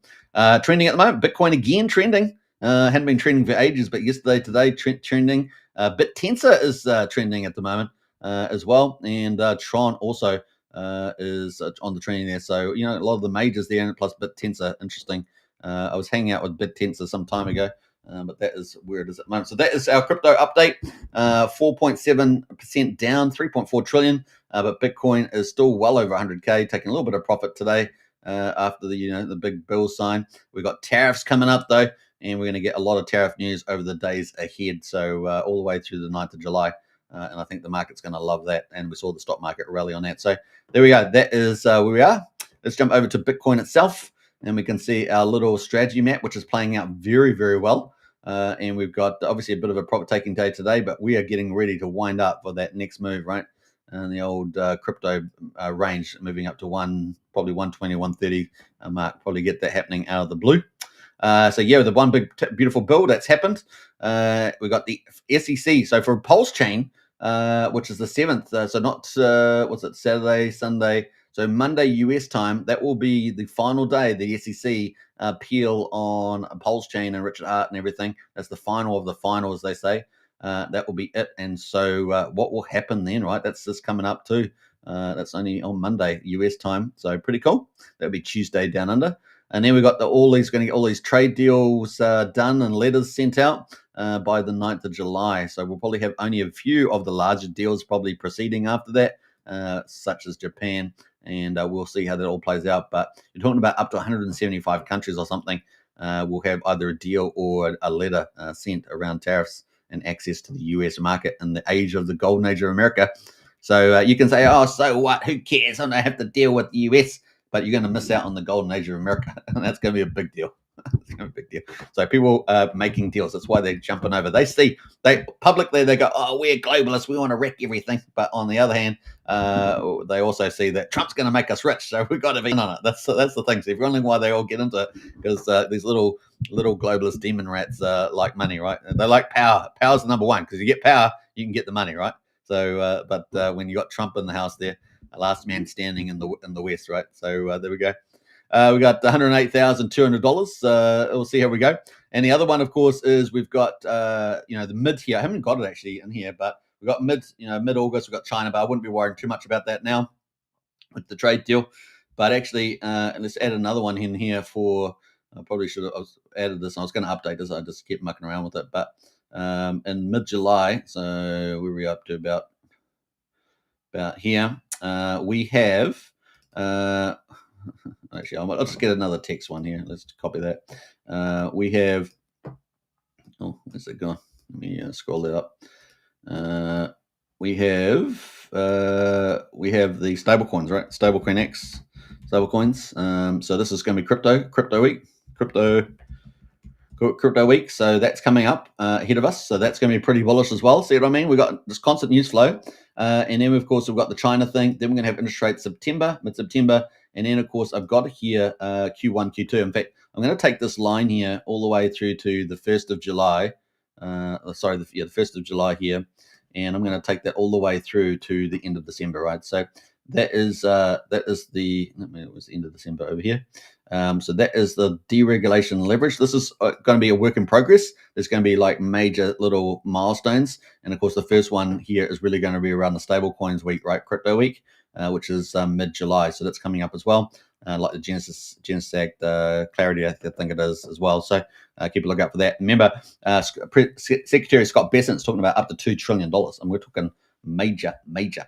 Trending at the moment, Bitcoin again trending. Hadn't been trending for ages, but today trending. BitTensor is trending at the moment as well, and Tron also is on the trending there. So a lot of the majors there, and plus BitTensor, interesting. I was hanging out with BitTensor some time ago, but that is where it is at the moment. So that is our crypto update. 4.7% down, 3.4 trillion. But Bitcoin is still well over 100K, taking a little bit of profit today after the big bill sign. We've got tariffs coming up though, and we're going to get a lot of tariff news over the days ahead. So all the way through the 9th of July. And I think the market's going to love that. And we saw the stock market rally on that. So there we go. That is where we are. Let's jump over to Bitcoin itself, and we can see our little strategy map, which is playing out very, very well. And we've got obviously a bit of a profit-taking day today, but we are getting ready to wind up for that next move, right? And the old crypto range moving up to probably 120, 130 mark. Probably get that happening out of the blue. So yeah, the one big beautiful build that's happened. We got the SEC. So for PulseChain, which is the 7th. So not Saturday, Sunday. So Monday US time. That will be the final day. The SEC appeal on PulseChain and Richard Hart and everything. That's the final of the final, as they say. that will be it. And so what will happen then, right? That's just coming up too. That's only on Monday, US time. So pretty cool. That'll be Tuesday down under. And then we got going to get all these trade deals done and letters sent out by the 9th of July. So we'll probably have only a few of the larger deals probably proceeding after that, such as Japan. And we'll see how that all plays out. But you're talking about up to 175 countries or something will have either a deal or a letter sent around tariffs and access to the US market in the age of the golden age of America. So you can say, oh, so what? Who cares? I don't have to deal with the US. But you're going to miss out on the golden age of America. And that's going to be a big deal. It's going to be a big deal. So people are making deals. That's why they're jumping over. They publicly, they go, oh, we're globalists. We want to wreck everything. But on the other hand, they also see that Trump's going to make us rich. So we've got to be on it. That's the thing. So if you're wondering why they all get into it, because these little globalist demon rats like money, right? They like power. Power's the number one, because you get power, you can get the money, right? So, but when you got Trump in the house there, last man standing in the West, right? So there we go. We got $108,200. We'll see how we go. And the other one, of course, is we've got the mid here. I haven't got it actually in here, but we've got mid-August. We've got China, but I wouldn't be worrying too much about that now with the trade deal. But actually, let's add another one in here for. I probably should have added this. I was going to update this. I just kept mucking around with it. But in mid-July, so where are we up to about here? We have actually I'll just get another text one here. Let's copy that. We have where's it gone? Let me scroll that up. We have the stable coins, right? Stablecoin X stable coins. So this is going to be crypto week. So that's coming up ahead of us. So that's going to be pretty bullish as well. See what I mean? We've got this constant news flow. And then, of course, we've got the China thing. Then we're going to have interest rates mid-September. And then, of course, I've got here Q1, Q2. In fact, I'm going to take this line here all the way through to the 1st of July. The 1st of July here. And I'm going to take that all the way through to the end of December, right? So that is the it was the end of December over here. So that is the deregulation leverage. This is going to be a work in progress. There's going to be like major little milestones. And of course, the first one here is really going to be around the stable coins week, right? Crypto week, which is mid-July. So that's coming up as well. Like the Genesis Act, Clarity, I think it is as well. So keep a look out for that. Remember, Secretary Scott Bessent's talking about up to $2 trillion. And we're talking major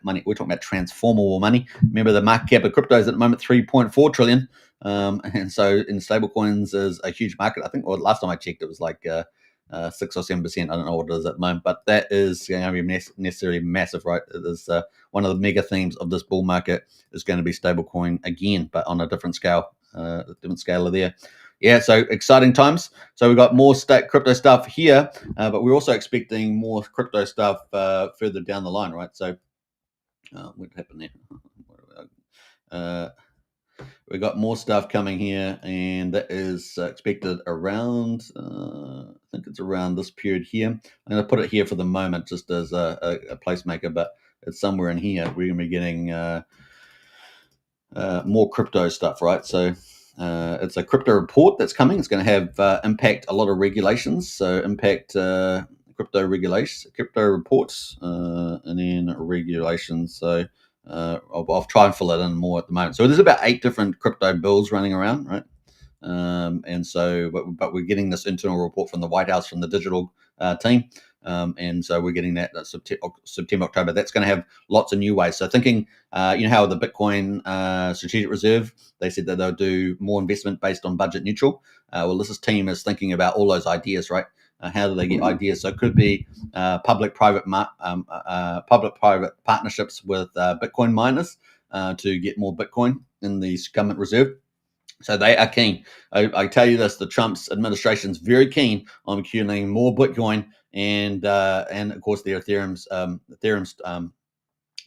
money. We're talking about transformable money. Remember, the market cap of crypto is at the moment 3.4 trillion. And so in stablecoins is a huge market. I think last time I checked, it was like 6 or 7%. I don't know what it is at the moment, but that is going to be necessarily massive, right? It is one of the mega themes of this bull market is going to be stablecoin again, but on a different scale, there. Yeah, so exciting times. So we've got more crypto stuff here, but we're also expecting more crypto stuff further down the line, right? So what happened there? We got more stuff coming here, and that is expected around, I think it's around this period here. I'm going to put it here for the moment just as a placemaker, but it's somewhere in here. We're going to be getting more crypto stuff, right? So it's a crypto report that's coming. It's going to have impact a lot of regulations. So impact crypto reports, and then regulations. So I'll try and fill it in more at the moment. So there's about 8 different crypto bills running around, right? And so, but we're getting this internal report from the White House, from the digital team. And so we're getting that September, October. That's going to have lots of new ways. So thinking, how the Bitcoin strategic reserve, they said that they'll do more investment based on budget neutral. Well, this team is thinking about all those ideas, right? How do they get ideas? So it could be public-private partnerships with Bitcoin miners to get more Bitcoin in the government reserve. So they are keen. I tell you this: the Trump's administration is very keen on accumulating more Bitcoin and of course the Ethereum's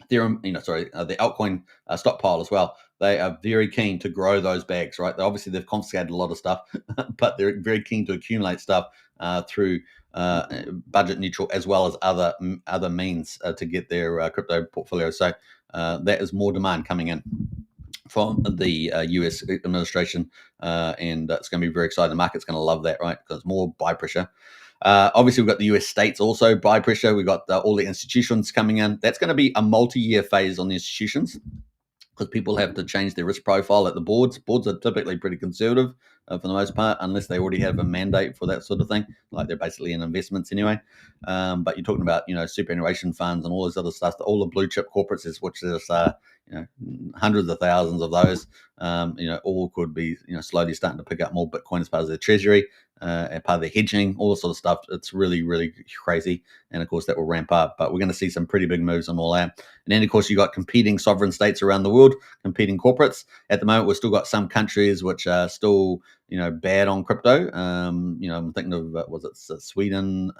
the altcoin stockpile as well. They are very keen to grow those bags, right? They've confiscated a lot of stuff, but they're very keen to accumulate stuff through budget neutral as well as other means to get their crypto portfolio. So that is more demand coming in from the US administration, and it's going to be very exciting. The market's going to love that, right? Because more buy pressure. Obviously, we've got the US states also buy pressure. We've got all the institutions coming in. That's going to be a multi-year phase on the institutions, because people have to change their risk profile at the boards. Boards are typically pretty conservative for the most part, unless they already have a mandate for that sort of thing, like they're basically in investments anyway. But you're talking about, superannuation funds and all this other stuff, all the blue chip corporates, which is, hundreds of thousands of those, all could be, slowly starting to pick up more Bitcoin as part of their treasury, and part of their hedging, all this sort of stuff. It's really, really crazy. And of course, that will ramp up. But we're going to see some pretty big moves on all that. And then, of course, you've got competing sovereign states around the world, competing corporates. At the moment, we've still got some countries which are still, bad on crypto. I'm thinking of, Sweden?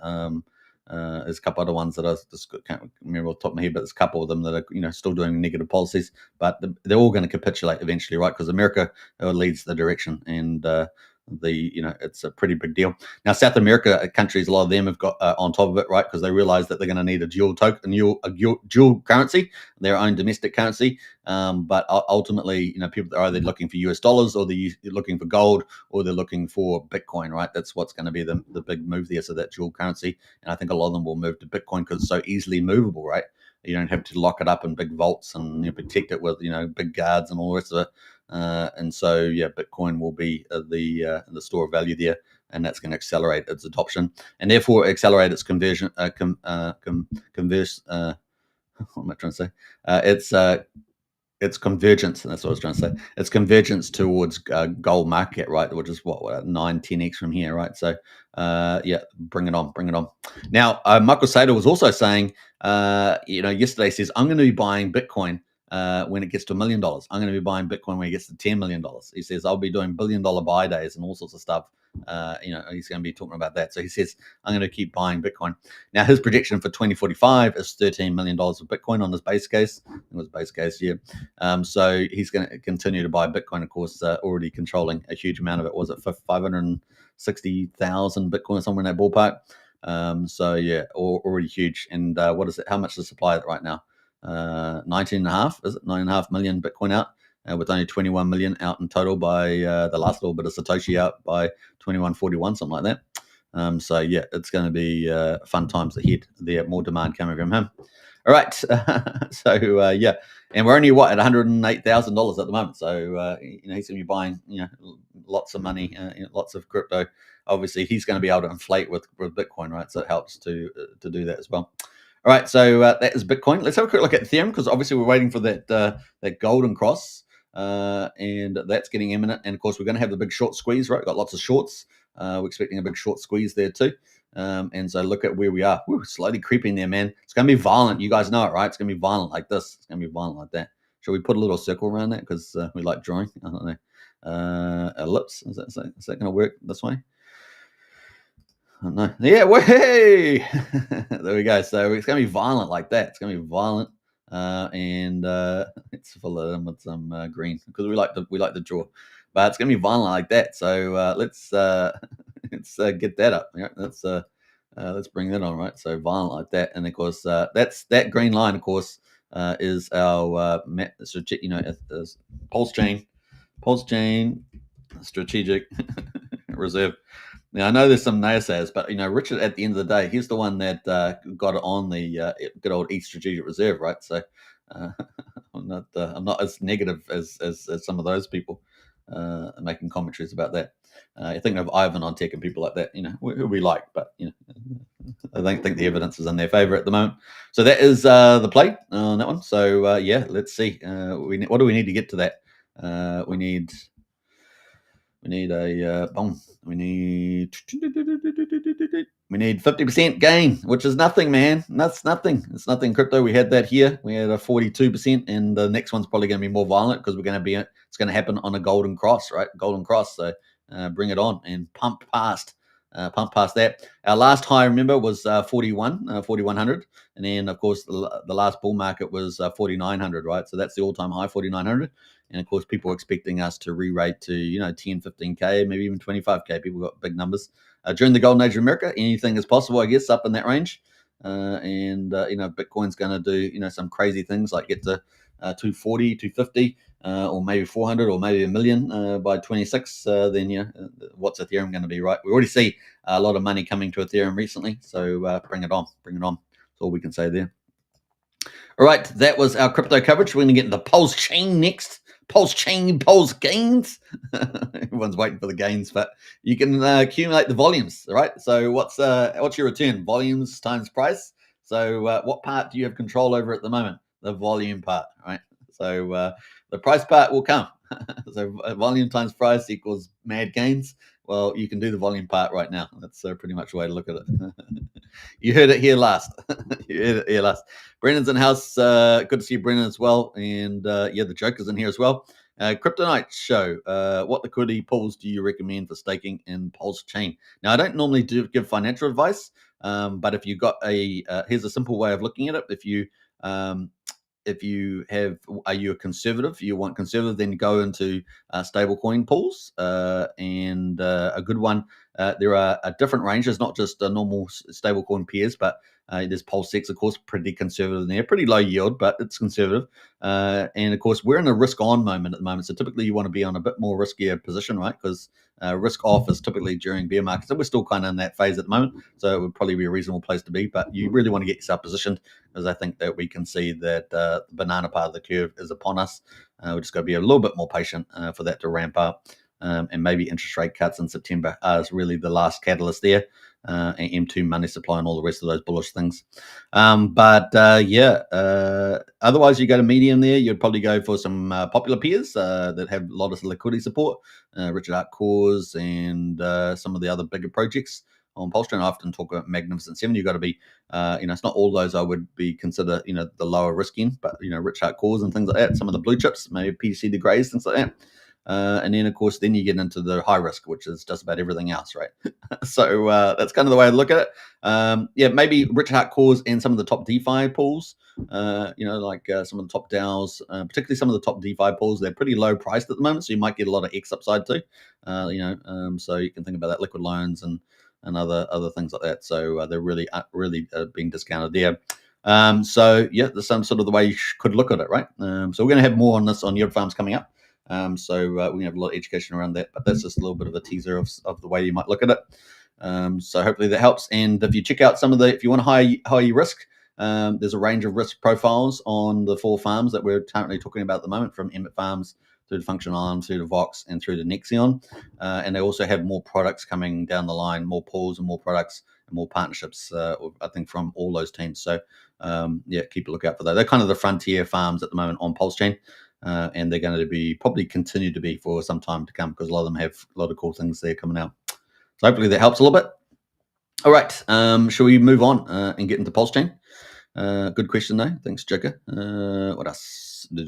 There's a couple other ones that I just can't remember off the top of my head, but there's a couple of them that are, still doing negative policies. But they're all going to capitulate eventually, right? Because America leads the direction, and it's a pretty big deal. Now, South America countries, a lot of them have got on top of it, right? Because they realize that they're going to need a dual currency, their own domestic currency. But ultimately, people are either looking for US dollars, or they're looking for gold, or they're looking for Bitcoin, right? That's what's going to be the big move there. So that dual currency. And I think a lot of them will move to Bitcoin because it's so easily movable, right? You don't have to lock it up in big vaults and protect it with big guards and all the rest of it. And so, Bitcoin will be the store of value there, and that's going to accelerate its adoption, and therefore accelerate its conversion. What am I trying to say? It's convergence, and that's what I was trying to say. It's convergence towards gold market, right? Which is what 9-10x from here, right? So, bring it on. Now, Michael Saylor was also saying, yesterday, says, I'm going to be buying Bitcoin when it gets to $1 million. I'm going to be buying Bitcoin when it gets to $10 million. He says, I'll be doing $1 billion buy days and all sorts of stuff. He's going to be talking about that. So he says, I'm going to keep buying Bitcoin. Now, his prediction for 2045 is $13 million of Bitcoin on his base case. It was base case, yeah. So he's going to continue to buy Bitcoin, of course, already controlling a huge amount of it. Was it 560,000 Bitcoin, somewhere in that ballpark? Already huge. And what is it? How much is the supply right now? 19.5, is it 9.5 million Bitcoin out, with only 21 million out in total by the last little bit of Satoshi out by 2141, something like that. It's going to be fun times ahead there. More demand coming from him. All right. And we're only at $108,000 at the moment. So he's going to be buying lots of money, lots of crypto. Obviously, he's going to be able to inflate with Bitcoin, right? So it helps to do that as well. All right, so that is Bitcoin. Let's have a quick look at Ethereum, because obviously we're waiting for that golden cross, and that's getting imminent. And of course, we're going to have the big short squeeze, right? We've got lots of shorts. We're expecting a big short squeeze there too. And so look at where we are. Woo, slowly creeping there, man. It's going to be violent. You guys know it, right? It's going to be violent like this. It's going to be violent like that. Should we put a little circle around that, because we like drawing? I don't know. Ellipse. Is that going to work this way? No. Yeah, way. There we go. So it's going to be violent like that. It's going to be violent, and let's fill it in with some green, because we like to draw. But it's going to be violent like that. So let's get that up. Yeah, let's bring that on, right? So violent like that, and of course that's that green line. Of course is our PulseChain strategic reserve. Now, I know there's some naysayers, but Richard, at the end of the day, he's the one that got it on the good old ETH strategic reserve, right? So I'm not as negative as some of those people making commentaries about that. I think of Ivan on Tech and people like that, who we like, but I don't think the evidence is in their favor at the moment. So that is the play on that one. So let's see. What do we need to get to that? We need a boom. We need 50% gain, which is nothing, man. That's nothing. It's nothing. Crypto, we had that here. We had a 42%, and the next one's probably going to be more violent, because it's going to happen on a golden cross, right? Golden cross. So bring it on and pump past that. Our last high, remember, was 4,100, and then of course the last bull market was 4,900, right? So that's the all-time high, 4,900. And of course, people are expecting us to re-rate to 10, 15k, maybe even 25k. People got big numbers during the golden age of America. Anything is possible, I guess, up in that range. Bitcoin's going to do some crazy things, like get to 240, 250. or maybe 400 or maybe a million by 26, then what's Ethereum going to be, right? We already see a lot of money coming to Ethereum recently, so bring it on. That's all we can say there. All right, that was our crypto coverage. We're going to get into the PulseChain next. PulseChain, Pulse gains. Everyone's waiting for the gains, but you can accumulate the volumes, right? So what's your return? Volumes times price. So what part do you have control over at the moment? The volume part, right? So the price part will come. So volume times price equals mad gains. Well, you can do the volume part right now. That's pretty much the way to look at it. You heard it here last. Brendan's in house. Good to see Brendan as well. And the Joker's in here as well. Kryptonite show. What liquidity pools do you recommend for staking in PulseChain? Now, I don't normally give financial advice, but if you got here's a simple way of looking at it. If you are you a conservative? You want conservative, then go into stablecoin pools. And a good one. There are a different ranges, not just normal stablecoin pairs, but there's PulseX, of course, pretty conservative in there, pretty low yield, but it's conservative. And of course, we're in a risk on moment at the moment. So typically you want to be on a bit more riskier position, right? Because risk off is typically during bear markets. And we're still kind of in that phase at the moment. So it would probably be a reasonable place to be, but you really want to get yourself positioned, because I think that we can see that the banana part of the curve is upon us. We're just got to be a little bit more patient for that to ramp up. And maybe interest rate cuts in September is really the last catalyst there. And M2 money supply and all the rest of those bullish things. Otherwise you go to medium there. You'd probably go for some popular peers that have a lot of liquidity support. Richard Hart Cause and some of the other bigger projects on PulseChain. I often talk about Magnificent Seven. You've got to be, it's not all those I would be consider, the lower risk in, but Richard Hart Cause and things like that. Some of the blue chips, maybe PCC Degrays, things like that. And then, of course, then you get into the high risk, which is just about everything else, right? So that's kind of the way I look at it. Maybe Richard Hart Cause and some of the top DeFi pools, like some of the top DAOs, particularly some of the top DeFi pools, they're pretty low priced at the moment, so you might get a lot of X upside too. So you can think about that, liquid loans and other things like that. So they're really being discounted there. That's some sort of the way you could look at it, right? So we're going to have more on this on Yield Farms coming up. We're going to have a lot of education around that, but that's just a little bit of a teaser of the way you might look at it. So hopefully that helps. And if you check out if you want to high risk, there's a range of risk profiles on the 4 farms that we're currently talking about at the moment, from Emmett Farms through to Function Island, through to Vox, and through to Nexion. And they also have more products coming down the line, more pools and more products and more partnerships, I think, from all those teams. So keep a lookout for that. They're kind of the frontier farms at the moment on PulseChain. And they're going to probably continue to be for some time to come, because a lot of them have a lot of cool things there coming out. So hopefully that helps a little bit. All right, shall we move on and get into PulseChain? Good question though. Thanks, Joker. What else? Where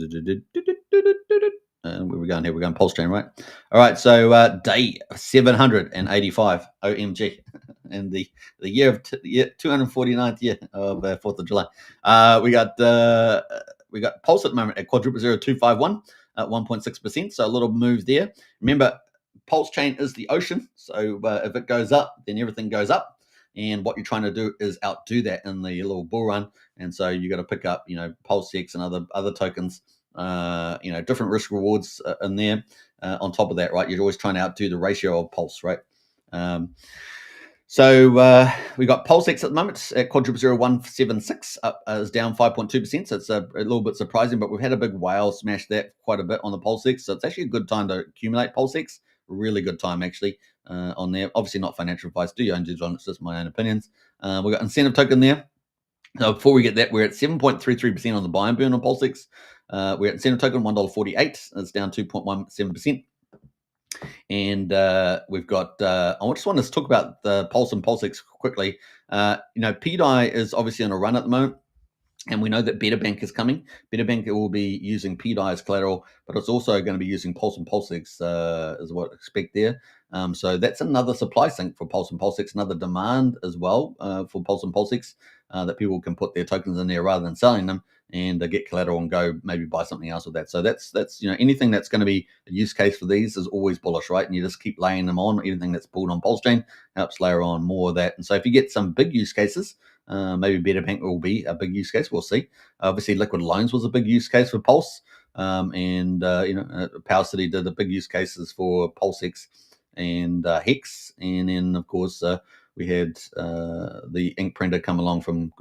are we going here? We're going PulseChain, right? All right, so day 785, OMG. And the year of 249th year of 4th of July. We got Pulse at the moment at quadruple 0251 at 1.6%. So a little move there. Remember, PulseChain is the ocean. So if it goes up, then everything goes up. And what you're trying to do is outdo that in the little bull run. And so you got to pick up, PulseX and other tokens, different risk rewards in there. On top of that, right? You're always trying to outdo the ratio of Pulse, right? So we got PulseX at the moment at quadruple 0176, is down 5.2%. So it's a little bit surprising, but we've had a big whale smash that quite a bit on the PulseX. So it's actually a good time to accumulate PulseX. Really good time actually on there. Obviously not financial advice. Do your own due diligence. It's just my own opinions. We've got incentive token there. So before we get that, we're at 7.33% on the buy and burn on PulseX. We're at incentive token $1.48. It's down 2.17%. And we've got, I just want to talk about the Pulse and PulseX quickly. PDI is obviously on a run at the moment. And we know that BetaBank is coming. BetaBank will be using PDI as collateral, but it's also going to be using Pulse and PulseX is what I expect there. So that's another supply sink for Pulse and PulseX, another demand as well for Pulse and PulseX that people can put their tokens in there rather than selling them and get collateral and go maybe buy something else with that. So that's anything that's going to be a use case for these is always bullish, right? And you just keep laying them on. Anything that's pulled on PulseChain helps layer on more of that. And so if you get some big use cases, maybe BetaBank will be a big use case. We'll see. Obviously, liquid loans was a big use case for Pulse. and Power City did the big use cases for PulseX and Hex, and then of course we had the ink printer come along from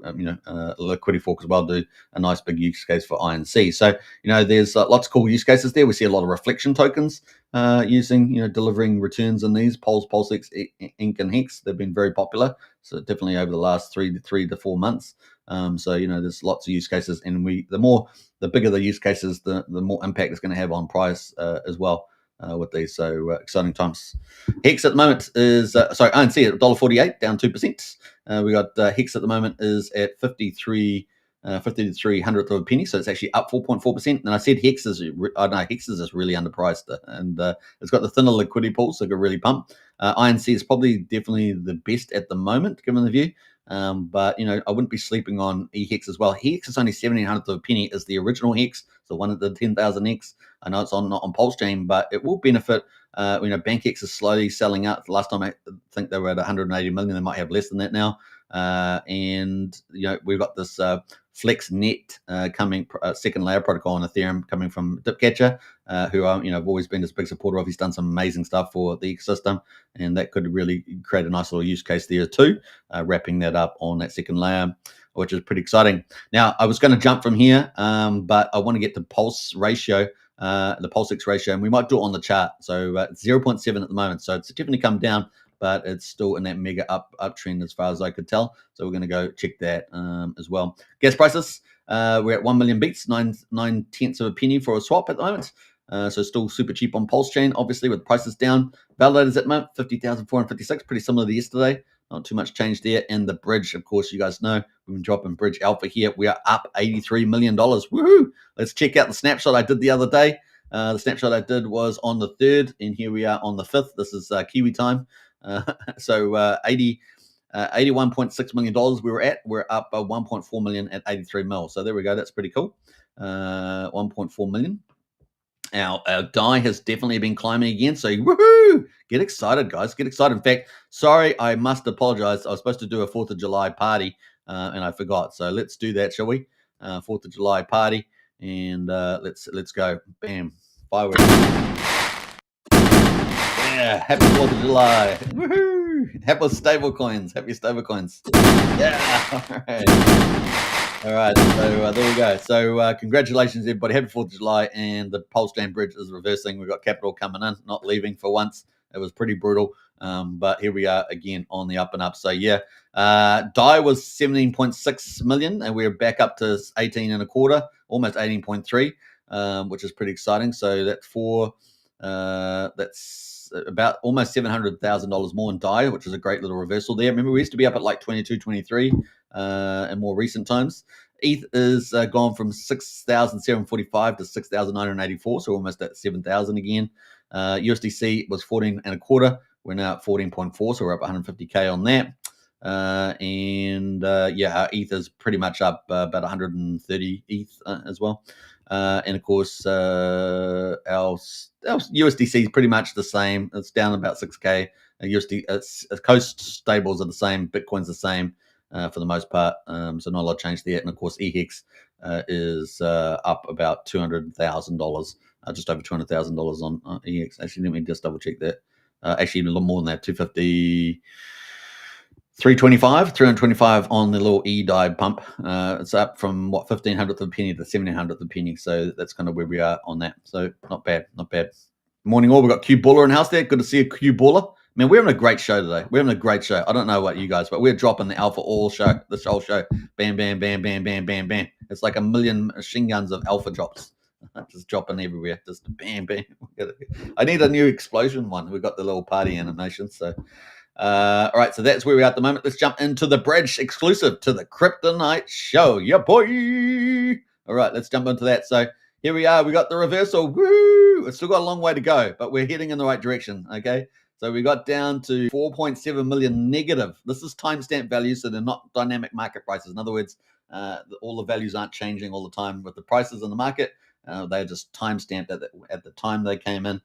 Liquidity Fork as well, do a nice big use case for INC. So there's lots of cool use cases there. We see a lot of reflection tokens using delivering returns in these PulseX, ink, and Hex. They've been very popular. So definitely over the last 3 to 4 months. So there's lots of use cases, and the bigger the use cases, the more impact it's going to have on price as well. With these, so exciting times. Hex at the moment is INC at $1.48, down 2%. We got Hex at the moment is at 53 hundredth of a penny, so it's actually up 4.4%. And I said Hex is just really underpriced, and it's got the thinner liquidity pool, so it could really pump. INC is probably definitely the best at the moment, given the view. But I wouldn't be sleeping on eHex as well. Hex is only 1700th of a penny, is the original Hex, so one of the 10,000X. I know it's not on PulseChain, but it will benefit. BankX is slowly selling out. Last time I think they were at 180 million. They might have less than that now. And we've got this FlexNet coming, second layer protocol on Ethereum coming from Dipcatcher, who I've always been this big supporter of. He's done some amazing stuff for the ecosystem, and that could really create a nice little use case there too, wrapping that up on that second layer, which is pretty exciting. Now, I was going to jump from here, but I want to get to pulse ratio, the PulseX ratio, and we might do it on the chart. So 0.7 at the moment. So it's definitely come down, but it's still in that mega uptrend as far as I could tell. So we're going to go check that as well. Gas prices, we're at 1 million beats, 9/10 of a penny for a swap at the moment. So still super cheap on PulseChain, obviously, with prices down. Validators at the moment, 50,456, pretty similar to yesterday. Not too much change there. And the bridge, of course, you guys know, we've been dropping bridge alpha here. We are up $83 million. Woohoo! Let's check out the snapshot I did the other day. The snapshot I did was on the 3rd, and here we are on the 5th. This is Kiwi time. So $81.6 million we were at. We're up 1.4 million at 83 mil. So there we go. That's pretty cool. 1.4 million. Our DAI has definitely been climbing again. So woohoo! Get excited, guys. Get excited. In fact, sorry, I must apologize. I was supposed to do a 4th of July party, and I forgot. So let's do that, shall we? 4th of July party, and let's go. Bam. Fireworks. Yeah, happy 4th of July. Woohoo! Happy stable coins. Happy stable coins. Yeah. All right. So there we go. So congratulations, everybody. Happy 4th of July. And the PulseChain bridge is reversing. We've got capital coming in, not leaving for once. It was pretty brutal. But here we are again on the up and up. So yeah, DAI was 17.6 million, and we're back up to 18 and a quarter, almost 18.3, which is pretty exciting. So that's about almost $700,000 more in DAI, which is a great little reversal there. Remember, we used to be up at like 22, 23 in more recent times. ETH is gone from 6,745 to 6,984, so almost at 7,000 again. USDC was 14 and a quarter. We're now at 14.4, so we're up 150K on that. Our ETH is pretty much up about 130 ETH as well. And of course, our USDC is pretty much the same. It's down about 6K. Coast stables are the same. Bitcoin's the same for the most part. So not a lot of change there. And of course, eHex is up about $200,000, just over $200,000 on eHex. Actually, let me just double check that. Actually, a little more than that, 250. 325 on the little DAI pump. It's up from 1,500th of a penny to 1,700th of a penny. So that's kind of where we are on that. So not bad. Morning all. We've got Q Baller in house there. Good to see a Q Baller. Man, we're having a great show today. We're having a great show. I don't know about you guys, but we're dropping the alpha all show. This whole show. Bam, bam, bam, bam, bam, bam, bam. It's like a million machine guns of alpha drops. Just dropping everywhere. Just bam, bam. I need a new explosion one. We've got the little party animation. So all right, so that's where we are at the moment. Let's jump into the bridge exclusive to the Kryptonite show. Yeah, boy. All right, let's jump into that. So here we are. We got the reversal. Woo! It's still got a long way to go, but we're heading in the right direction. Okay. So we got down to 4.7 million negative. This is timestamp values, so they're not dynamic market prices. In other words, all the values aren't changing all the time with the prices in the market. They're just timestamped at the time they came in.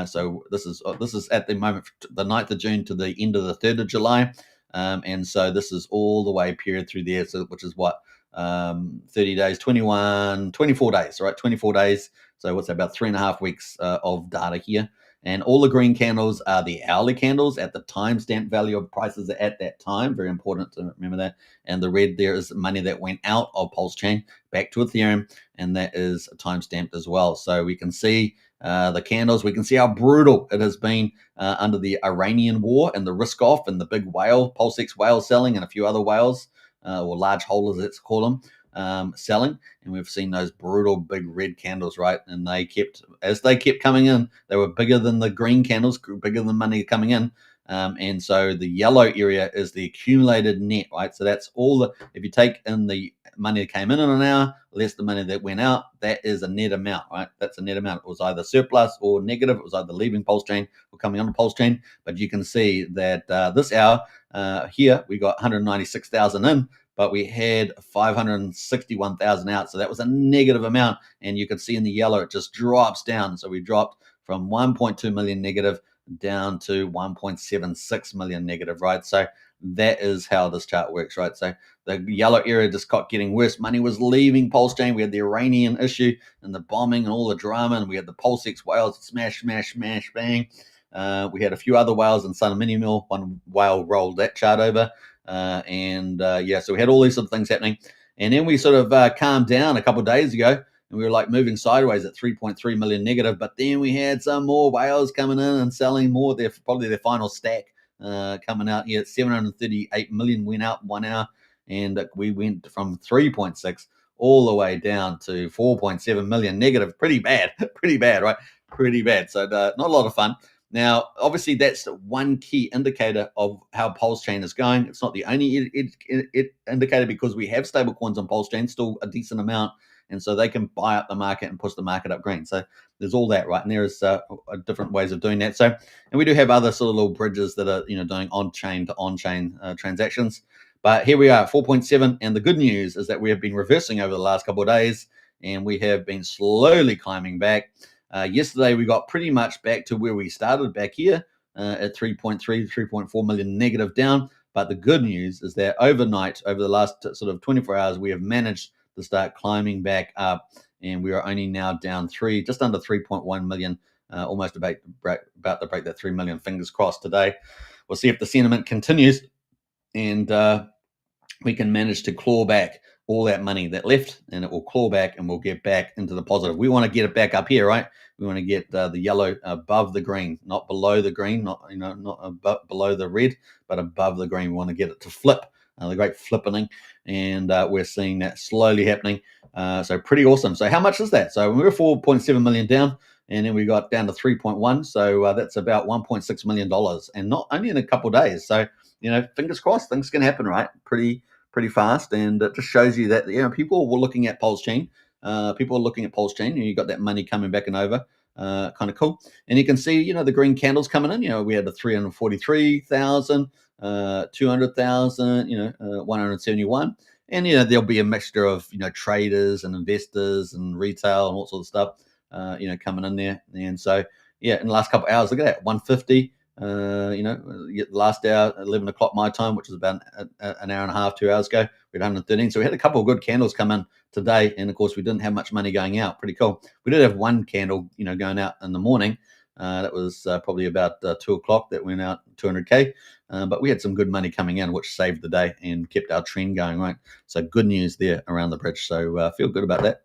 So this is at the moment, the 9th of June to the end of the 3rd of July. And so this is all the way period through there, so which is what 30 days, 24 days, right? 24 days. So what's that, about 3.5 weeks of data here. And all the green candles are the hourly candles at the timestamp value of prices at that time. Very important to remember that. And the red there is money that went out of PulseChain back to Ethereum, and that is timestamped as well. So we can see the candles. We can see how brutal it has been under the Iranian war and the risk off and the big whale, PulseX whale selling, and a few other whales or large holders, let's call them, selling. And we've seen those brutal big red candles, right? And as they kept coming in, they were bigger than the green candles, bigger than money coming in. And so the yellow area is the accumulated net, right? So that's if you take in the money that came in an hour, less the money that went out, that is a net amount, right? That's a net amount. It was either surplus or negative. It was either leaving PulseChain or coming on PulseChain. But you can see that this hour here, we got 196,000 in, but we had 561,000 out. So that was a negative amount. And you can see in the yellow, it just drops down. So we dropped from 1.2 million negative down to 1.76 million negative, right? So that is how this chart works, right? So the yellow area just got getting worse. Money was leaving PulseChain. We had the Iranian issue and the bombing and all the drama, and we had the PulseX whales smash, smash, smash, bang. We had a few other whales in Sun Mini Mill. One whale rolled that chart over. So we had all these sort of things happening. And then we sort of calmed down a couple of days ago, and we were like moving sideways at 3.3 million negative. But then we had some more whales coming in and selling more. Probably their final stack coming out here. 738 million went out in 1 hour. And we went from 3.6 all the way down to 4.7 million negative. Pretty bad, right? Pretty bad. So not a lot of fun. Now, obviously, that's one key indicator of how PulseChain is going. It's not the only indicator, because we have stable coins on PulseChain, still a decent amount. And so they can buy up the market and push the market up green. So there's all that, right? And there's different ways of doing that. So, and we do have other sort of little bridges that are, doing on-chain to on-chain transactions. But here we are, 4.7. And the good news is that we have been reversing over the last couple of days, and we have been slowly climbing back. Yesterday, we got pretty much back to where we started back here at 3.3, 3.4 million negative down. But the good news is that overnight, over the last sort of 24 hours, we have managed to start climbing back up. And we are only now down just under 3.1 million, almost about to break that 3 million. Fingers crossed today. We'll see if the sentiment continues and we can manage to claw back all that money that left, and it will claw back and we'll get back into the positive. We want to get it back up here, right? We want to get the yellow above the green, not below the green, not below the red, but above the green. We want to get it to flip, the great flippening, and we're seeing that slowly happening. So pretty awesome. So how much is that? So we were 4.7 million down, and then we got down to 3.1. So that's about $1.6 million, and not only in a couple of days. So fingers crossed, things can happen, right? Pretty fast, and it just shows you that people were looking at PulseChain. People are looking at PulseChain, and you got that money coming back and over. Kind of cool. And you can see, the green candles coming in. We had the 343,000, 200,000, 171, and there'll be a mixture of traders and investors and retail and all sorts of stuff, coming in there. And so in the last couple of hours, look at that, 150. Last hour, 11 o'clock my time, which is about an hour and a half, 2 hours ago, we had 113. So we had a couple of good candles come in today. And of course, we didn't have much money going out. Pretty cool. We did have one candle, going out in the morning. That was probably about 2 o'clock that went out 200K. But we had some good money coming in, which saved the day and kept our trend going, right? So good news there around the bridge. So feel good about that.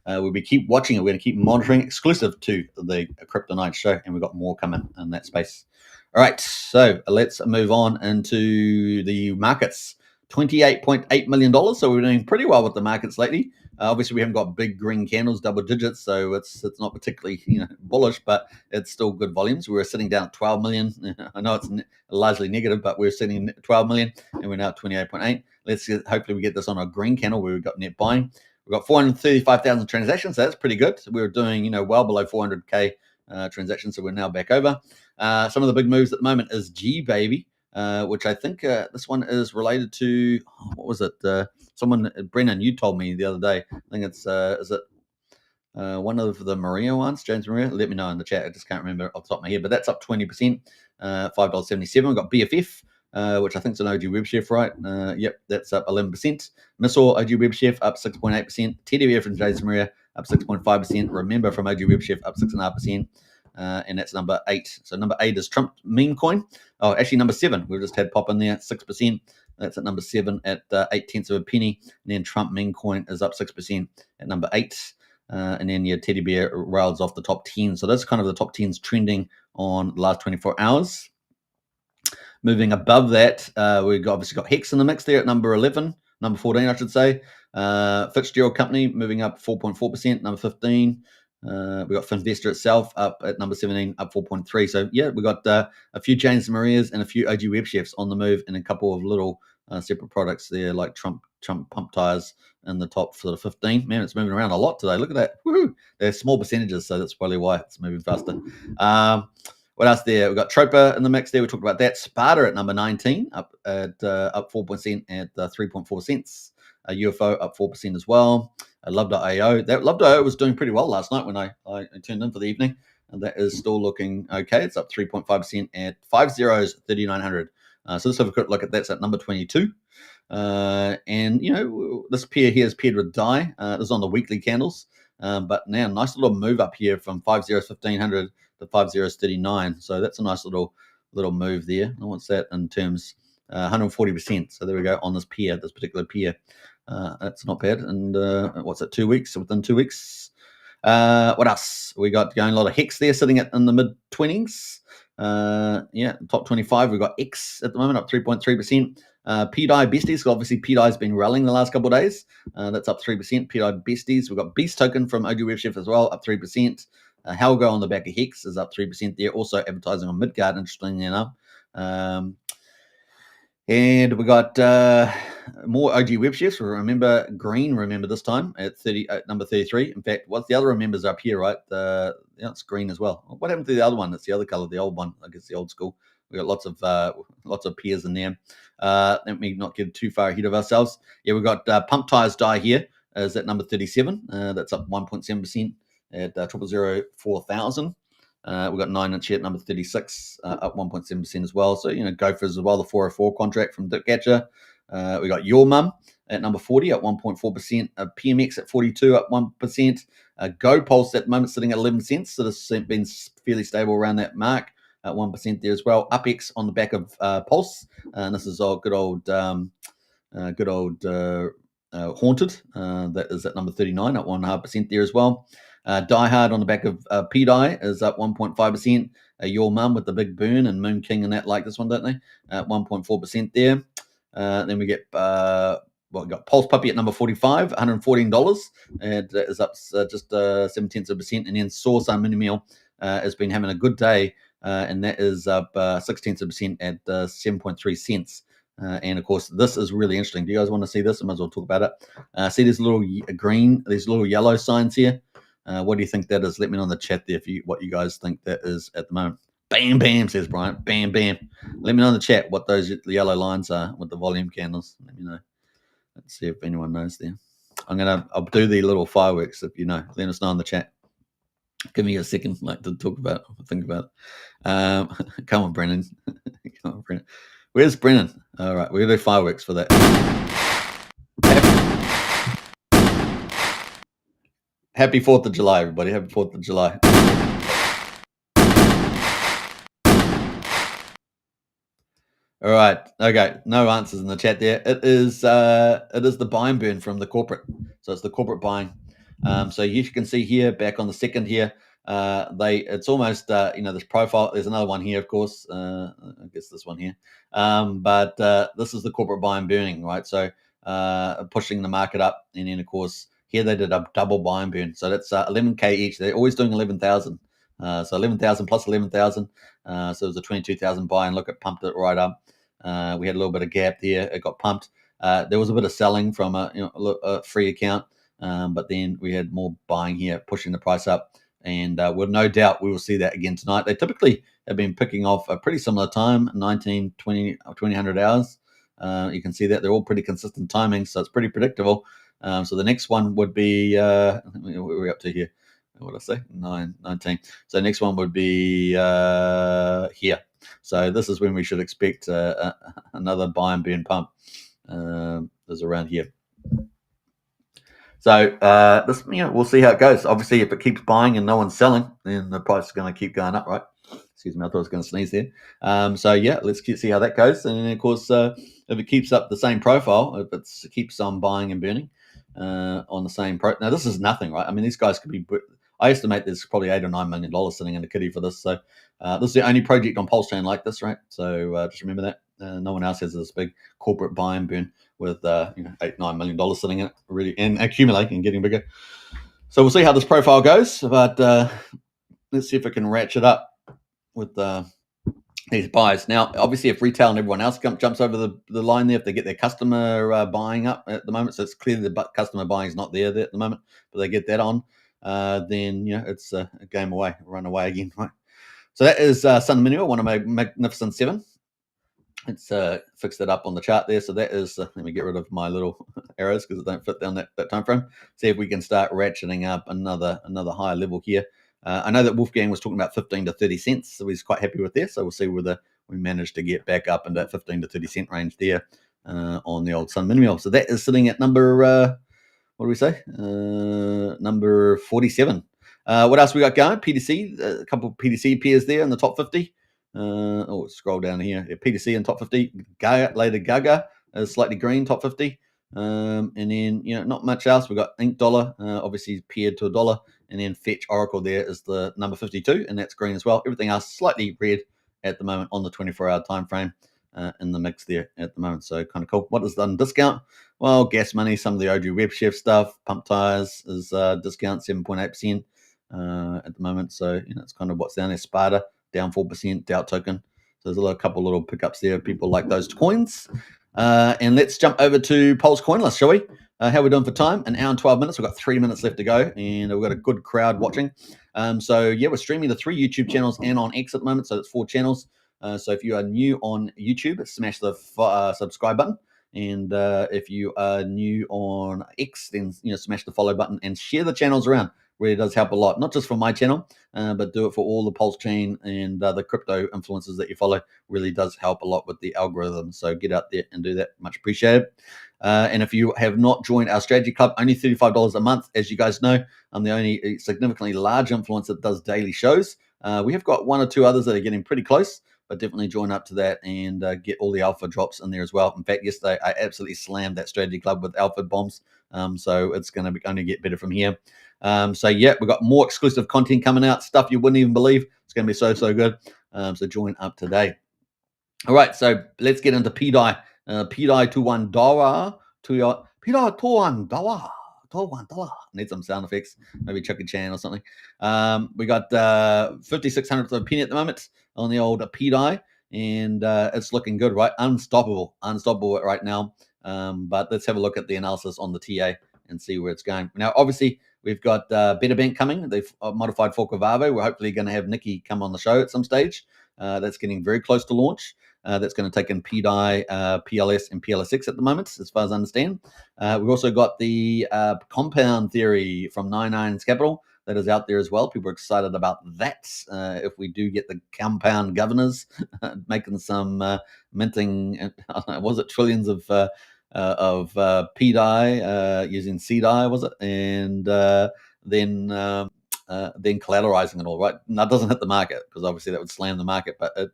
We'll keep watching it. We're going to keep monitoring, exclusive to the Crypto Night show. And we've got more coming in that space. All right, so let's move on into the markets. $28.8 million. So we're doing pretty well with the markets lately. Obviously, we haven't got big green candles, double digits, so it's not particularly bullish, but it's still good volumes. We were sitting down at 12 million. I know it's largely negative, but we're sitting at 12 million, and we're now at 28.8. Hopefully, we get this on a green candle where we've got net buying. We've got 435,000 transactions, so that's pretty good. So we were doing well below 400K transactions, so we're now back over. Some of the big moves at the moment is G-Baby, which I think this one is related to, what was it? Brennan, you told me the other day. I think it's, is it one of the Maria ones, James Maria? Let me know in the chat. I just can't remember off the top of my head, but that's up 20%, $5.77. We've got BFF, which I think is an OG Web Chef, right? Yep, that's up 11%. Missile OG Web Chef up 6.8%. Teddy Bear from Jason Maria up 6.5%. Remember from OG Web Chef up 6.5%. And that's number 8. So number 8 is Trump meme coin. Oh, actually number 7. We've just had pop in there, 6%. That's at number 7 at 8 of a penny. And then Trump meme coin is up 6% at number 8. And then your Teddy Bear rails off the top 10. So that's kind of the top 10s trending on the last 24 hours. Moving above that, we've obviously got Hex in the mix there at number 11, number 14, I should say. Fitzgerald Company moving up 4.4%, number 15. We got Finvestor itself up at number 17, up 4.3. So yeah, we got a few James Marias and a few OG Web Chefs on the move, and a couple of little separate products there, like Trump pump tires in the top sort of 15. Man, it's moving around a lot today. Look at that. Woohoo! They're small percentages, so that's probably why it's moving faster. What else there? We've got Tropa in the mix there. We talked about that. Sparta at number 19, up 4% at 3.4 cents. UFO up 4% as well. Love.io. That Love.io was doing pretty well last night when I tuned in for the evening, and that is still looking okay. It's up 3.5% at 3,900. So let's have a quick look at that. It's at number 22. And this pair here is paired with DAI. This is on the weekly candles. But now nice little move up here from 1,500 to 5,039. So that's a nice little move there. And what's that in terms? 140%. So there we go on this pair, this particular pair. That's not bad. And what's that? 2 weeks? Within 2 weeks. What else? We got going a lot of Hex there, sitting in the mid 20s. Top 25. We've got X at the moment, up 3.3%. PDI Besties, obviously PDI's been rallying the last couple of days. That's up 3%. PDI Besties. We've got Beast Token from OG Web Chef as well, up 3%. Helgo on the back of Hex is up 3% there. Also advertising on Midgard, interestingly enough. And we got more OG Web Chefs. Remember this time at number 33. In fact, what's the other remembers up here, right? It's green as well. What happened to the other one? It's the other color, the old one. I guess the old school. We got lots of peers in there. Let me not get too far ahead of ourselves. Yeah, we've got Pump Tires Die here is at number 37. That's up 1.7% at 0,004,000. We've got 9-inch here at number 36, up 1.7% as well. So, Gophers as well, the 404 contract from Dick Gatcher. We got Your Mum at number 40, up 1.4%. PMX at 42, up 1%. Go Pulse at the moment sitting at 11 cents. So this has been fairly stable around that mark at 1% there as well. UpX on the back of Pulse. And this is all good old Haunted. That is at number 39, up 1.5% there as well. Die Hard on the back of PDI is up 1.5%. Your Mum with the big burn and Moon King and that like this one, don't they? 1.4% there. Then we get we got Pulse Puppy at number 45, $114. It is up just 0.7%. And then Sauce Mini Meal has been having a good day, and that is up 0.6% at 7.3 cents. And of course, this is really interesting. Do you guys want to see this? I might as well talk about it. See these little green, these little yellow signs here? What do you think that is? Let me know in the chat there what you guys think that is at the moment. Bam, bam, says Brian. Bam, bam. Let me know in the chat what those yellow lines are with the volume candles. Let me know. Let's see if anyone knows there. I'll do the little fireworks if you know. Let us know in the chat. Give me a second, to talk about it, think about it. Come on, Brennan. Come on, Brennan. Where's Brennan? All right, we're gonna do fireworks for that. Happy 4th of July, everybody. Happy 4th of July. All right. Okay. No answers in the chat there. It is the buy and burn from the corporate. So it's the corporate buying. So you can see here back on the second here, it's almost this profile. There's another one here, of course. I guess this one here. But this is the corporate buy and burning, right? So pushing the market up, and then of course here they did a double buy and burn. So that's 11K each. They're always doing 11,000. So 11,000 plus 11,000. So it was a 22,000 buy, and look, it pumped it right up. We had a little bit of gap there. It got pumped. There was a bit of selling from a free account, but then we had more buying here, pushing the price up. And with no doubt, we will see that again tonight. They typically have been picking off a pretty similar time, 19, 20, 200 hours. You can see that they're all pretty consistent timings, so it's pretty predictable. So the next one would be, what are we up to here? What did I say? 19. So the next one would be here. So this is when we should expect another buy and burn pump is around here. So this, we'll see how it goes. Obviously, if it keeps buying and no one's selling, then the price is going to keep going up, right? Excuse me, I thought I was going to sneeze there. So yeah, let's see how that goes. And then, of course, if it keeps up the same profile, if it keeps on buying and burning on the same now this is nothing, right? I mean, these guys could be. I estimate there's probably $8 or $9 million sitting in the kitty for this. So this is the only project on PulseChain like this, right? So just remember that no one else has this big corporate buy and burn with $8-9 million sitting in it, really, and accumulating and getting bigger. So we'll see how this profile goes, but let's see if it can ratchet up with these buys. Now, obviously, if retail and everyone else jumps over the line there, if they get their customer buying up at the moment, so it's clearly the customer buying is not there at the moment, but they get that on, then it's a game away, run away again, right? So that is Sun Mineral, one of my Magnificent 7. It's fixed it up on the chart there. So that is, let me get rid of my little arrows because it don't fit down that time frame. See if we can start ratcheting up another higher level here. I know that Wolfgang was talking about 15 to 30 cents, so he's quite happy with this. So we'll see whether we manage to get back up in that 15 to 30 cent range there on the old Sun Mineral. So that is sitting at number, what do we say? Number 47. What else we got going? PDC, a couple of PDC peers there in the top 50. Scroll down here. Yeah, PDC in top 50. Gaga is slightly green, top 50. And then, not much else. We've got Ink Dollar, obviously paired to $1. And then Fetch Oracle there is the number 52, and that's green as well. Everything else slightly red at the moment on the 24-hour time frame in the mix there at the moment. So kind of cool. What is done discount? Well, Gas Money, some of the OG Web Chef stuff. Pump Tires is discount 7.8% at the moment. So, it's kind of what's down there. Sparta down 4%, Doubt Token. So there's a couple little pickups there. People like those coins. And let's jump over to Pulse Coin List, shall we? How are we doing for time? An hour and 12 minutes. We've got 3 minutes left to go, and we've got a good crowd watching. So yeah, we're streaming to 3 YouTube channels and on X at the moment. So it's 4 channels. So if you are new on YouTube, smash the subscribe button. And if you are new on X, then smash the follow button and share the channels around. Really does help a lot, not just for my channel, but do it for all the PulseChain and the crypto influencers that you follow. Really does help a lot with the algorithm. So get out there and do that. Much appreciated. And if you have not joined our strategy club, only $35 a month. As you guys know, I'm the only significantly large influencer that does daily shows. We have got 1 or 2 others that are getting pretty close, but definitely join up to that and get all the alpha drops in there as well. In fact, yesterday I absolutely slammed that strategy club with alpha bombs. So it's going to only get better from here. So yeah, we've got more exclusive content coming out, stuff you wouldn't even believe. It's going to be so good. So join up today. All right, so let's get into PDI. PDI to $1 to your PDI to $1. Need some sound effects, maybe Chucky Chan or something. We got 5,600th of a penny at the moment on the old PDI, and it's looking good, right? Unstoppable right now. But let's have a look at the analysis on the TA and see where it's going. Now, obviously, we've got Better Bank coming. They've modified fork of Arvo. We're hopefully going to have Nikki come on the show at some stage. That's getting very close to launch. That's going to take in PDI, PLS, and PLSX at the moment, as far as I understand. We've also got the compound theory from 99's Capital that is out there as well. People are excited about that. If we do get the compound governors making some minting, was it trillions of PDI using CDI, was it? And then collateralizing it all, right? And that doesn't hit the market because obviously that would slam the market, but it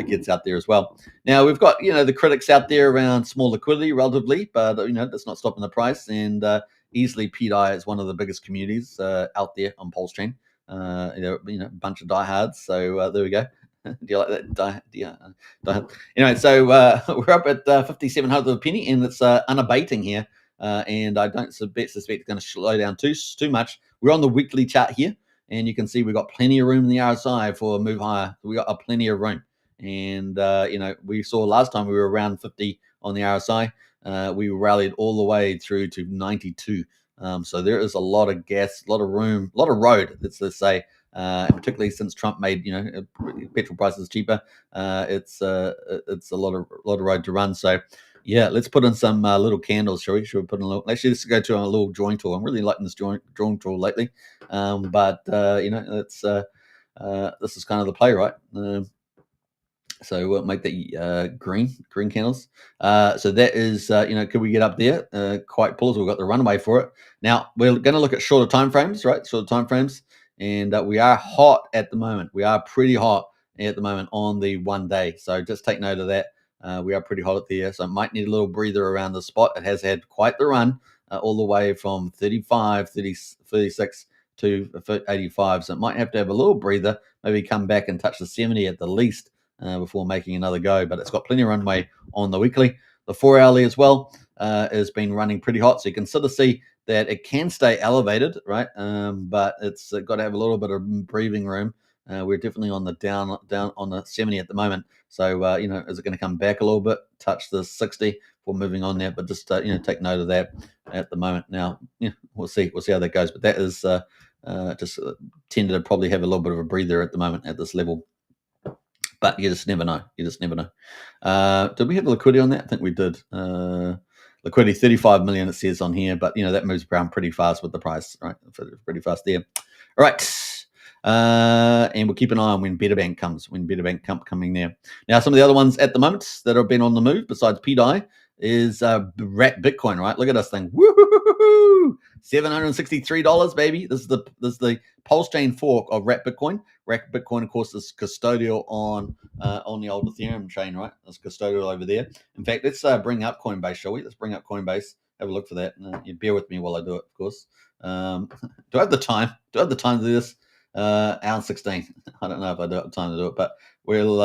gets out there as well. Now we've got the critics out there around small liquidity relatively, but that's not stopping the price. And easily PDI is one of the biggest communities out there on PulseChain. A bunch of diehards. So there we go. Do you like that? Anyway, so we're up at 5,700 of a penny, and it's unabating here. And I don't suspect it's going to slow down too much. We're on the weekly chart here, and you can see we've got plenty of room in the RSI for a move higher. We got plenty of room. And, we saw last time we were around 50 on the RSI. We rallied all the way through to 92. So there is a lot of gas, a lot of room, a lot of road, let's say. Particularly since Trump made petrol prices cheaper, it's a lot of road to run. So yeah, let's put in some little candles, shall we? Should we put in a little? Actually, let's go to a little drawing tool. I'm really liking this drawing tool lately, but it's this is kind of the play, right? So we'll make that green candles. So that is, could we get up there? Quite plausible. We've got the runway for it. Now we're going to look at shorter time frames, right? Shorter time frames, and we are hot at the moment. We are pretty hot at the moment on the 1 day. So just take note of that. We are pretty hot at there, so it might need a little breather around the spot. It has had quite the run, all the way from 35, 30, 36 to 85. So it might have to have a little breather, maybe come back and touch the 70 at the least before making another go. But it's got plenty of runway on the weekly. The 4 hourly as well has been running pretty hot. So you can sort of see that it can stay elevated, right? But it's got to have a little bit of breathing room. We're definitely on the down on the 70 at the moment. So, is it going to come back a little bit, touch the 60 before moving on there? But just, take note of that at the moment. Now, we'll see. We'll see how that goes. But that is just tended to probably have a little bit of a breather at the moment at this level. But you just never know. You just never know. Did we have liquidity on that? I think we did. Liquidity 35 million, it says on here. But, that moves around pretty fast with the price, right? Pretty fast there. All right. And we'll keep an eye on when Betterbank comes, coming there. Now, some of the other ones at the moment that have been on the move, besides PDI, is Rat Bitcoin, right? Look at this thing. Woo! $763, baby. This is the PulseChain fork of Rat Bitcoin. Rat Bitcoin, of course, is custodial on the old Ethereum chain, right? It's custodial over there. In fact, let's bring up Coinbase, shall we? Let's bring up Coinbase. Have a look for that. You bear with me while I do it, of course. Do I have the time? To do this? Hour 16. I don't know if I do have time to do it, but we'll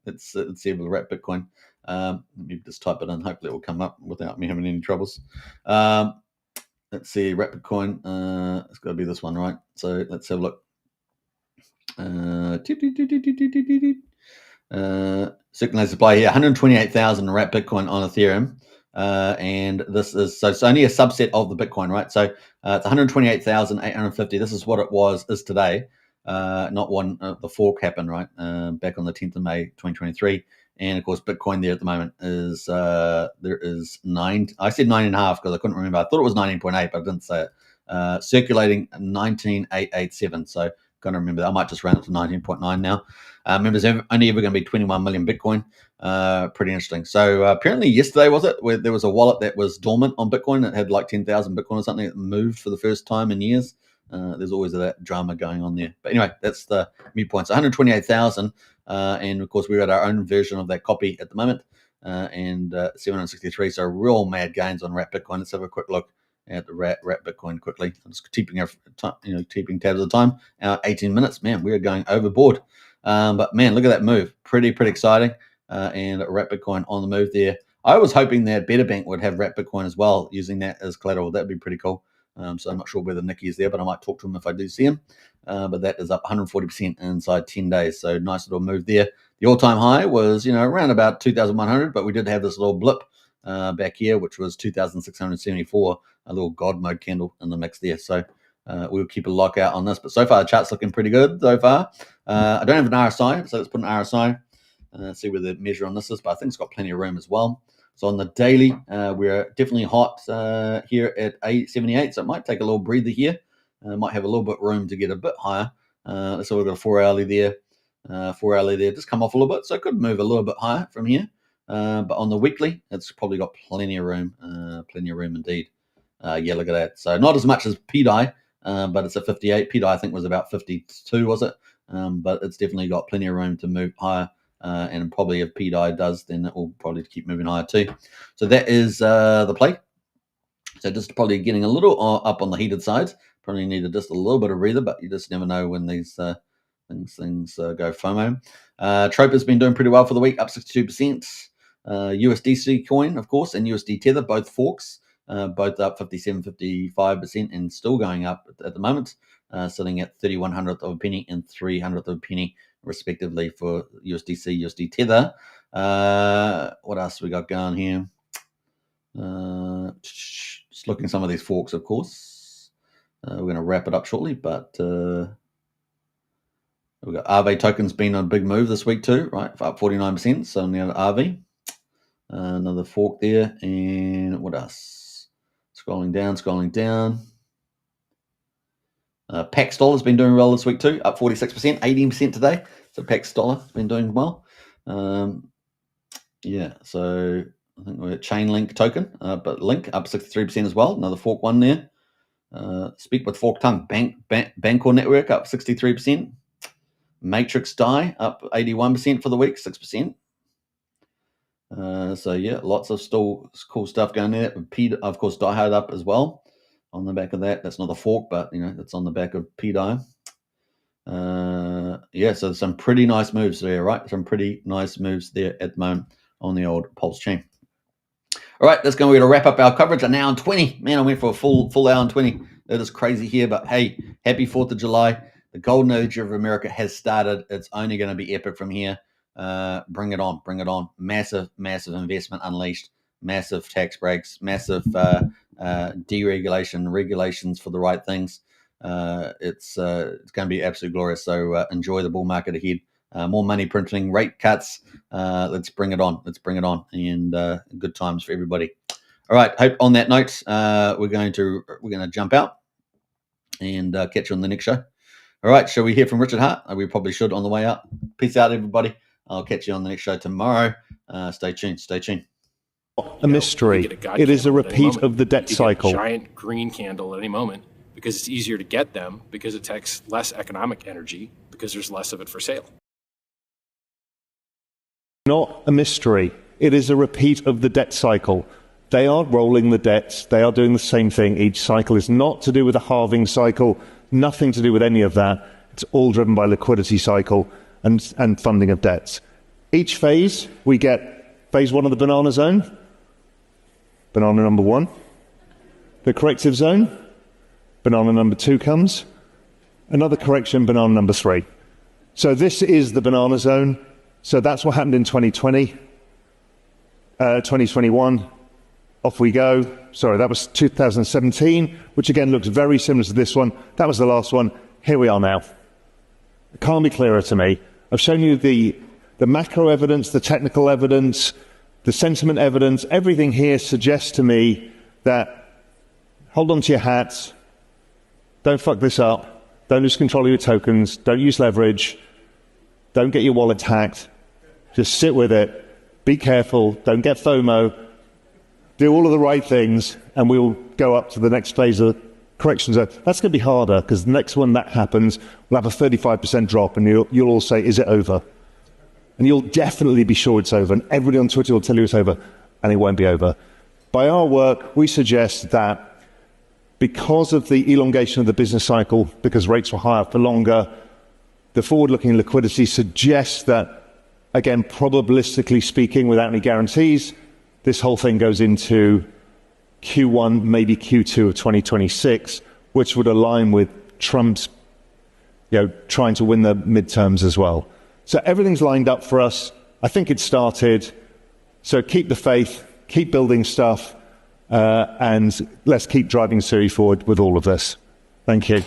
let's see if we'll Rat Bitcoin. Let me just type it in. Hopefully it will come up without me having any troubles. Let's see, Rat Bitcoin. It's got to be this one, right? So let's have a look. Circulating supply here, 128,000 Rat Bitcoin on Ethereum. And this is, so it's only a subset of the Bitcoin, right? So it's 128,850. This is what it is today. Not one, the fork happened, right? Back on the 10th of May, 2023. And of course, Bitcoin there at the moment is, there is 9. I said 9.5 because I couldn't remember. I thought it was 19.8, but I didn't say it. Circulating 19,887. So going to remember that. I might just round it to 19.9 now. Remember, there's only ever going to be 21 million Bitcoin. Pretty interesting. So apparently yesterday, was it, where there was a wallet that was dormant on Bitcoin that had like 10,000 Bitcoin or something that moved for the first time in years. There's always that drama going on there. But anyway, that's the midpoint. So 128,000. And of course, we got our own version of that copy at the moment. And 763. So real mad gains on Rat Bitcoin. Let's have a quick look at the Rat Bitcoin quickly. I'm just keeping tabs of the time. 18 minutes. Man, we are going overboard. But man, look at that move. Pretty exciting. And Rat Bitcoin on the move there. I was hoping that Betterbank would have Rat Bitcoin as well, using that as collateral. That'd be pretty cool. So I'm not sure whether Nicky is there, but I might talk to him if I do see him. But that is up 140% inside 10 days. So nice little move there. The all-time high was, around about 2,100, but we did have this little blip back here, which was 2,674, a little God mode candle in the mix there. So we'll keep a lockout on this. But so far, the chart's looking pretty good so far. I don't have an RSI, so let's put an RSI. See where the measure on this is, but I think it's got plenty of room as well. So on the daily, we're definitely hot here at 878, so it might take a little breather here. Might have a little bit room to get a bit higher. So we've got a 4 hourly there. 4 hourly there, just come off a little bit, so it could move a little bit higher from here. But on the weekly, it's probably got plenty of room indeed. Yeah, look at that. So not as much as PDI, but it's a 58. PDI, I think, was about 52, was it? But it's definitely got plenty of room to move higher. And probably if PDI does, then it will probably keep moving higher too. So that is the play. So just probably getting a little up on the heated side. Probably needed just a little bit of breather, but you just never know when these things go FOMO. Trope has been doing pretty well for the week, up 62%. USDC coin, of course, and USD Tether, both forks, both up 57, 55%, and still going up at the moment, sitting at 31/100th of a penny and 3/100th of a penny, respectively, for USDC, USD Tether. What else we got going here? Just looking at some of these forks, of course. We're going to wrap it up shortly, but we've got RV tokens been on a big move this week too, right? Up 49%. So now RV, another fork there, and what else? Scrolling down. Pax Dollar's been doing well this week too, up 46%, 18% today. So Pax Dollar has been doing well. Yeah, so I think we're Chainlink token, but Link up 63% as well. Another fork one there. Speak with Fork Tongue, Bancor Network up 63%. Matrix Die up 81% for the week, 6%. So yeah, lots of still cool stuff going there. P, of course, Die Hard up as well on the back of that. That's not a fork, but it's on the back of PDI. Yeah, so some pretty nice moves there, right? Some pretty nice moves there at the moment on the old PulseChain. All right, that's going to wrap up our coverage. An hour and 20. Man, I went for a full hour and 20. That is crazy here, but hey, happy 4th of July. The golden age of America has started. It's only going to be epic from here. Bring it on, bring it on. Massive investment unleashed, massive tax breaks, massive deregulation, regulations for the right things. It's going to be absolutely glorious. So enjoy the bull market ahead. More money printing, rate cuts. Let's bring it on. Let's bring it on, and good times for everybody. All right. Hope on that note, we're going to jump out and catch you on the next show. All right. Shall we hear from Richard Hart? We probably should on the way out. Peace out, everybody. I'll catch you on the next show tomorrow. Stay tuned. Stay tuned. A mystery. It is a repeat of the debt cycle. A giant green candle at any moment because it's easier to get them, because it takes less economic energy, because there's less of it for sale. Not a mystery. It is a repeat of the debt cycle. They are rolling the debts. They are doing the same thing. Each cycle is not to do with a halving cycle, nothing to do with any of that. It's all driven by liquidity cycle and funding of debts. Each phase, we get phase 1 of the banana zone, banana number 1. The corrective zone, banana number 2 comes. Another correction, banana number 3. So this is the banana zone. So that's what happened in 2020, 2021. Off we go. Sorry, that was 2017, which again looks very similar to this one. That was the last one. Here we are now. It can't be clearer to me. I've shown you the macro evidence, the technical evidence, the sentiment evidence. Everything here suggests to me that hold on to your hats. Don't fuck this up. Don't lose control of your tokens. Don't use leverage. Don't get your wallet hacked. Just sit with it. Be careful. Don't get FOMO. Do all of the right things, and we'll go up to the next phase of correction zone. That's going to be harder, because the next one that happens, we'll have a 35% drop, and you'll all say, is it over? And you'll definitely be sure it's over, and everybody on Twitter will tell you it's over, and it won't be over. By our work, we suggest that because of the elongation of the business cycle, because rates were higher for longer, the forward-looking liquidity suggests that, again, probabilistically speaking, without any guarantees, this whole thing goes into Q1, maybe Q2 of 2026, which would align with Trump's, trying to win the midterms as well. So everything's lined up for us. I think it started. So keep the faith, keep building stuff, and let's keep driving Siri forward with all of this. Thank you.